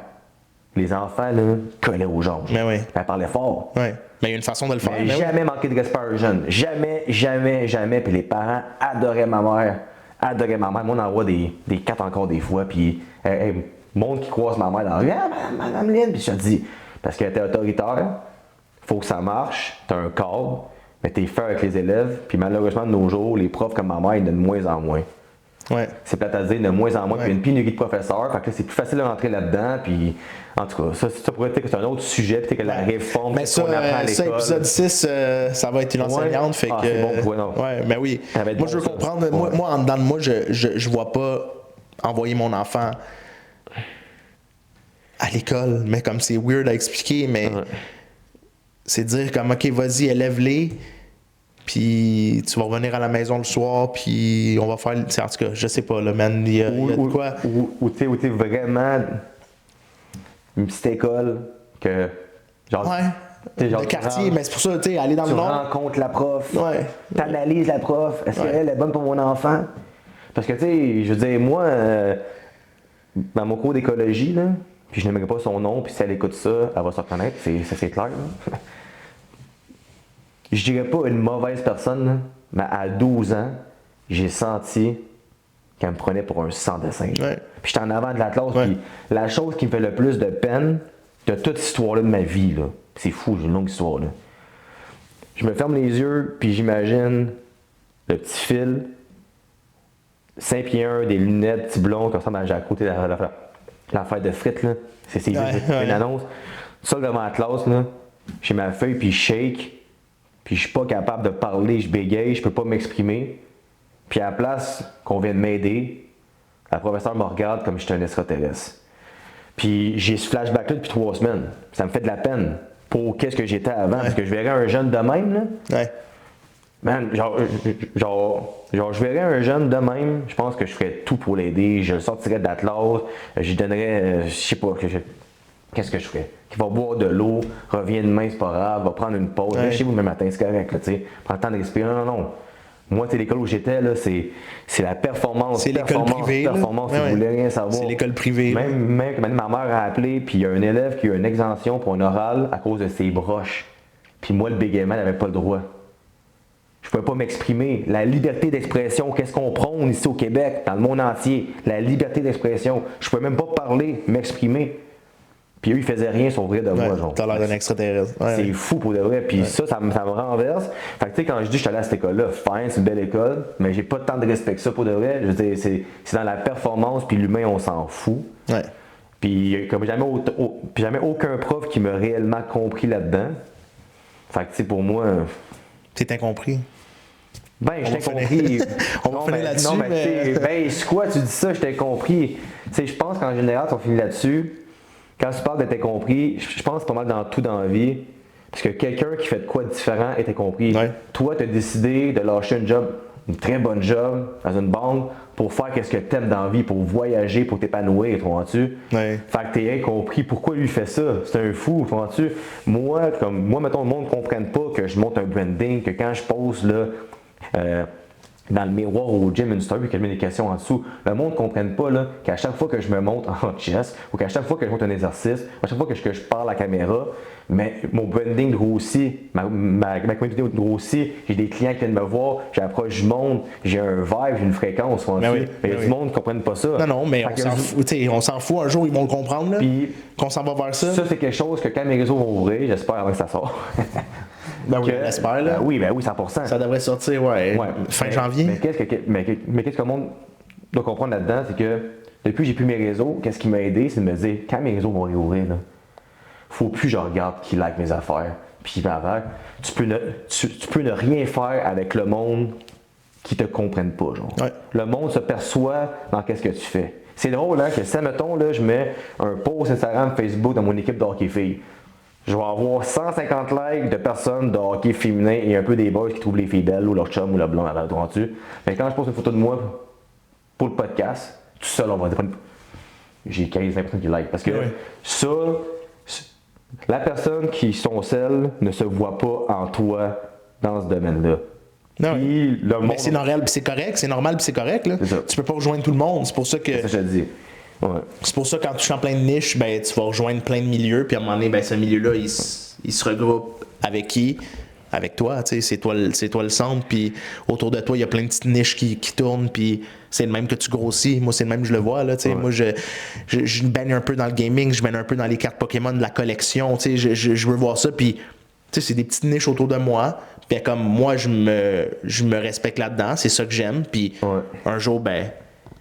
Les enfants, là, collaient aux gens. Elle parlait fort. Mais il y a une façon de le faire. Mais jamais manqué de respect aux jeunes. Jamais. Puis les parents adoraient ma mère. adorait ma mère. Moi, on en voit des quatre encore des fois. Puis, monde qui croise ma mère dans la rue, ah, Madame Lynn. Puis je te dis, parce qu'elle était autoritaire, faut que ça marche, t'as un cadre, mais t'es fair avec les élèves. Puis malheureusement, de nos jours, les profs comme ma mère, il y en a de moins en moins. Ouais. C'est plate à dire, de moins en moins. Puis il y a une pénurie de professeurs. Fait que là, c'est plus facile de rentrer là-dedans. Puis, en tout cas, ça pourrait être que c'est un autre sujet. Peut-être que la réforme Mais ça, qu'on apprend à l'école. ça, épisode 6, ça va être une enseignante. Fait que, c'est bon pour eux, non. Ouais, mais oui. Ça va être Moi, bon, je veux ça. comprendre. Moi, en dedans de moi, je vois pas envoyer mon enfant à l'école. Mais comme c'est weird à expliquer, mais c'est dire comme, OK, vas-y, élève-les. Puis tu vas revenir à la maison le soir, puis on va faire. En tout cas, je sais pas, là, man. Il y a de quoi. Ou t'es vraiment une petite école que. Genre, Ouais. t'sais, genre, Le quartier, mais c'est pour ça, tu sais, aller dans tu le nord. rencontres la prof, Ouais. t'analyses la prof, est-ce qu'elle est bonne pour mon enfant? Parce que, tu sais, je veux dire, moi, dans mon cours d'écologie, là, puis je n'aimerais pas son nom, puis si elle écoute ça, elle va se reconnaître, c'est clair. Là. Je dirais pas une mauvaise personne, là, mais à 12 ans, j'ai senti qu'elle me prenait pour un sans-dessin. Ouais. Puis j'étais en avant de la classe, Ouais. puis la chose qui me fait le plus de peine de toute cette histoire-là de ma vie, là, c'est fou, j'ai une longue histoire, là. Je me ferme les yeux, puis j'imagine le petit fil, 5 pieds 1, des lunettes, petit blond, comme ça, j'ai à côté de la fête de frites, là. C'est une annonce. Ça, devant la classe, là, j'ai ma feuille, puis je shake, puis je suis pas capable de parler, je bégaye, je peux pas m'exprimer. Puis à la place qu'on vient de m'aider, la professeure me regarde comme si j'étais un extraterrestre. Puis j'ai ce flashback-là depuis 3 semaines. Ça me fait de la peine pour qu'est-ce que j'étais avant, parce que je verrais un jeune de même, là. Ouais. Man, genre, je verrais un jeune de même, je pense que je ferais tout pour l'aider, je le sortirais de la classe, je lui donnerais, je sais pas, qu'est-ce que je ferais? Qu'il va boire de l'eau, revient demain, c'est pas grave, va prendre une pause, Ouais. chez vous demain matin, c'est correct, là, tu sais, prends le temps de respirer. Non. Moi, c'est l'école où j'étais, là, c'est la performance. C'est l'école privée, là. Performance, Ouais, tu voulais rien savoir. C'est l'école privée. Même ma mère a appelé, puis il y a un élève qui a eu une exemption pour un oral à cause de ses broches. Puis moi, le bégaiement, il n'avait pas le droit. Je ne pouvais pas m'exprimer. La liberté d'expression, qu'est-ce qu'on prône ici au Québec, dans le monde entier? La liberté d'expression. Je ne pouvais même pas parler, m'exprimer. Puis eux, ils faisaient rien sur vrai de moi, genre. T'as l'air d'un extraterrestre. Ouais. C'est fou pour de vrai. Puis ça me renverse. Fait que tu sais, quand je dis que je suis allé à cette école-là, fine, c'est une belle école, mais j'ai pas tant de respect que ça pour de vrai. Je veux dire, c'est dans la performance, puis l'humain, on s'en fout. Ouais. Puis comme jamais aucun prof qui m'a réellement compris là-dedans. Fait que tu sais, pour moi. C'est incompris. Ben, je t'ai finir. compris. On va finir là-dessus, Non, mais mais- tu sais, ben, c'est quoi, tu dis ça, je t'ai compris. Tu sais, je pense qu'en général, si on finit là-dessus, quand tu parles de t'es compris, je pense que c'est pas mal dans tout dans la vie. Parce que quelqu'un qui fait de quoi de différent était compris. Ouais. Toi, tu as décidé de lâcher un job, une très bonne job, dans une banque, pour faire ce que tu aimes dans la vie, pour voyager, pour t'épanouir, comprends-tu? Ouais. Fait que t'es incompris. Pourquoi lui fait ça? C'est un fou, comprends-tu? Moi, mettons, le monde ne comprenne pas que je monte un branding, que quand je pose là, dans le miroir au gym une story, que je mets des questions en dessous, le monde ne comprenne pas là, qu'à chaque fois que je me monte en chest, ou qu'à chaque fois que je monte un exercice, à chaque fois que je parle à la caméra, mais mon branding grossit, ma communauté grossit, j'ai des clients qui viennent me voir, j'approche du monde, j'ai un vibe, j'ai une fréquence, comprends-tu? oui, Mais il y a ben du oui. monde qui ne comprenne pas ça. Non, mais Fait on que s'en fout. T'sais, on s'en fout, un jour, ils vont le comprendre, là. Puis, qu'on s'en va vers ça. ça, c'est quelque chose que quand mes réseaux vont ouvrir, j'espère avant que ça sorte. Ben oui, on espère, là. Ben oui, 100%. Ça devrait sortir, ouais, fin janvier. Mais qu'est-ce que le monde doit comprendre là-dedans, c'est que depuis que j'ai plus mes réseaux, qu'est-ce qui m'a aidé, c'est de me dire, quand mes réseaux vont réouvrir, là, faut plus que je regarde qui like mes affaires, puis qui va avec. Tu peux ne rien faire avec le monde qui te comprenne pas, genre. Ouais. Le monde se perçoit dans qu'est-ce que tu fais. C'est drôle, hein, que si, mettons, là, je mets un post Instagram, Facebook dans mon équipe de hockey filles. Je vais avoir 150 likes de personnes de hockey féminin et un peu des boys qui trouvent les filles belles ou leur chum ou leur blond à la dessus. Mais quand je pose une photo de moi pour le podcast, tout seul, on va dire, j'ai 15-20 personnes qui like. Parce que ça, la personne qui sont celles ne se voit pas en toi dans ce domaine-là. Non, Puis le monde. Mais c'est normal, puis c'est correct, c'est normal, puis c'est correct, là. C'est ça. Tu peux pas rejoindre tout le monde. C'est pour ça que. C'est ça que je te dis. Ouais. C'est pour ça que quand tu chantes plein de niches, ben, tu vas rejoindre plein de milieux, puis à un moment donné, ben, ce milieu-là, il se regroupe avec qui? avec toi, tu sais, c'est toi le centre, puis autour de toi, il y a plein de petites niches qui tournent, puis c'est le même que tu grossis. Moi, c'est le même que je le vois, là, tu sais. Ouais. Moi, je baigne un peu dans le gaming, je baigne un peu dans les cartes Pokémon de la collection, tu sais, je veux voir ça, puis tu sais, c'est des petites niches autour de moi. Puis comme moi, je me respecte là-dedans. C'est ça que j'aime. Puis un jour, ben,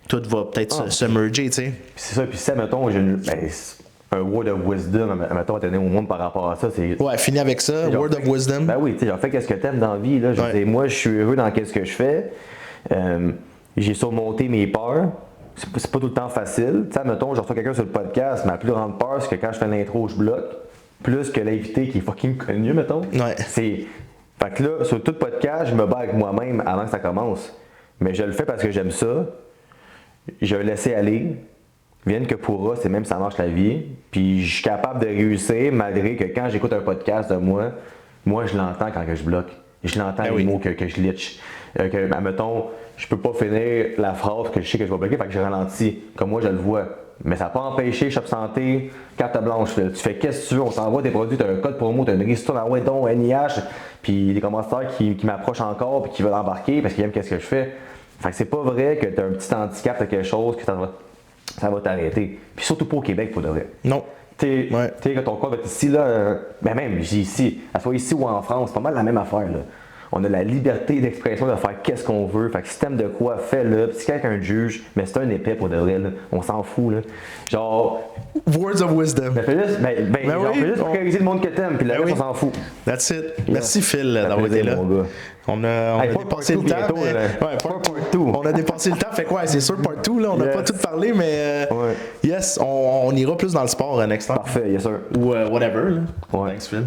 tout va peut-être se merger, tu sais. Puis c'est ça, puis si, mettons, un word of wisdom, mettons, à donner au monde par rapport à ça, c'est... Ouais, fini avec ça, word of wisdom. Ben oui, tu sais, genre, fais qu'est-ce que t'aimes dans la vie, là. Je veux dire, moi, je suis heureux dans qu'est-ce que je fais. J'ai surmonté mes peurs. C'est pas tout le temps facile. Tu sais, mettons, je reçois quelqu'un sur le podcast, ma plus grande peur, c'est que quand je fais l'intro, je bloque. Plus que l'invité qui est fucking connu, mettons. Ouais. Fait que là, sur tout podcast, je me bats avec moi-même avant que ça commence. Mais je le fais parce que j'aime ça. Je vais laisser aller. Vienne que pourra, c'est même ça marche la vie. Puis je suis capable de réussir malgré que quand j'écoute un podcast de moi je l'entends quand que je bloque. Je l'entends les mots que je glitch. Mettons, je peux pas finir la phrase que je sais que je vais bloquer, fait que je ralentis. Comme moi, je le vois. Mais ça n'a pas empêché Shop Santé, carte blanche. Tu fais qu'est-ce que tu veux, on t'envoie tes produits, tu as un code promo, tu as une ristourne, ah ouais, donc NIH, puis des commentateurs qui m'approchent encore puis qui veulent embarquer parce qu'ils aiment qu'est-ce que je fais. Fait que c'est pas vrai que tu as un petit handicap de quelque chose que ça va t'arrêter. Puis surtout pas au Québec pour de vrai. Non. Tu sais, quand ton corps va être ici, là, ben même, j'ai ici, à soit ici ou en France, c'est pas mal la même affaire, là. On a la liberté d'expression de faire qu'est-ce qu'on veut. Fait que si t'aimes de quoi, fais-le. Puis si quelqu'un juge, mais c'est un épais pour de vrai, là. On s'en fout, là. Genre. Words of wisdom. Fais juste pour réaliser le monde que t'aimes, puis le reste, on s'en fout. That's it. Merci Phil d'avoir été là. On a dépassé le temps. On a dépassé le temps. Fait quoi, c'est sûr, part 2, là. On n'a pas tout parlé, mais yes, on ira plus dans le sport next time. Parfait, yes sir. Ou whatever, là. Ouais. Thanks Phil.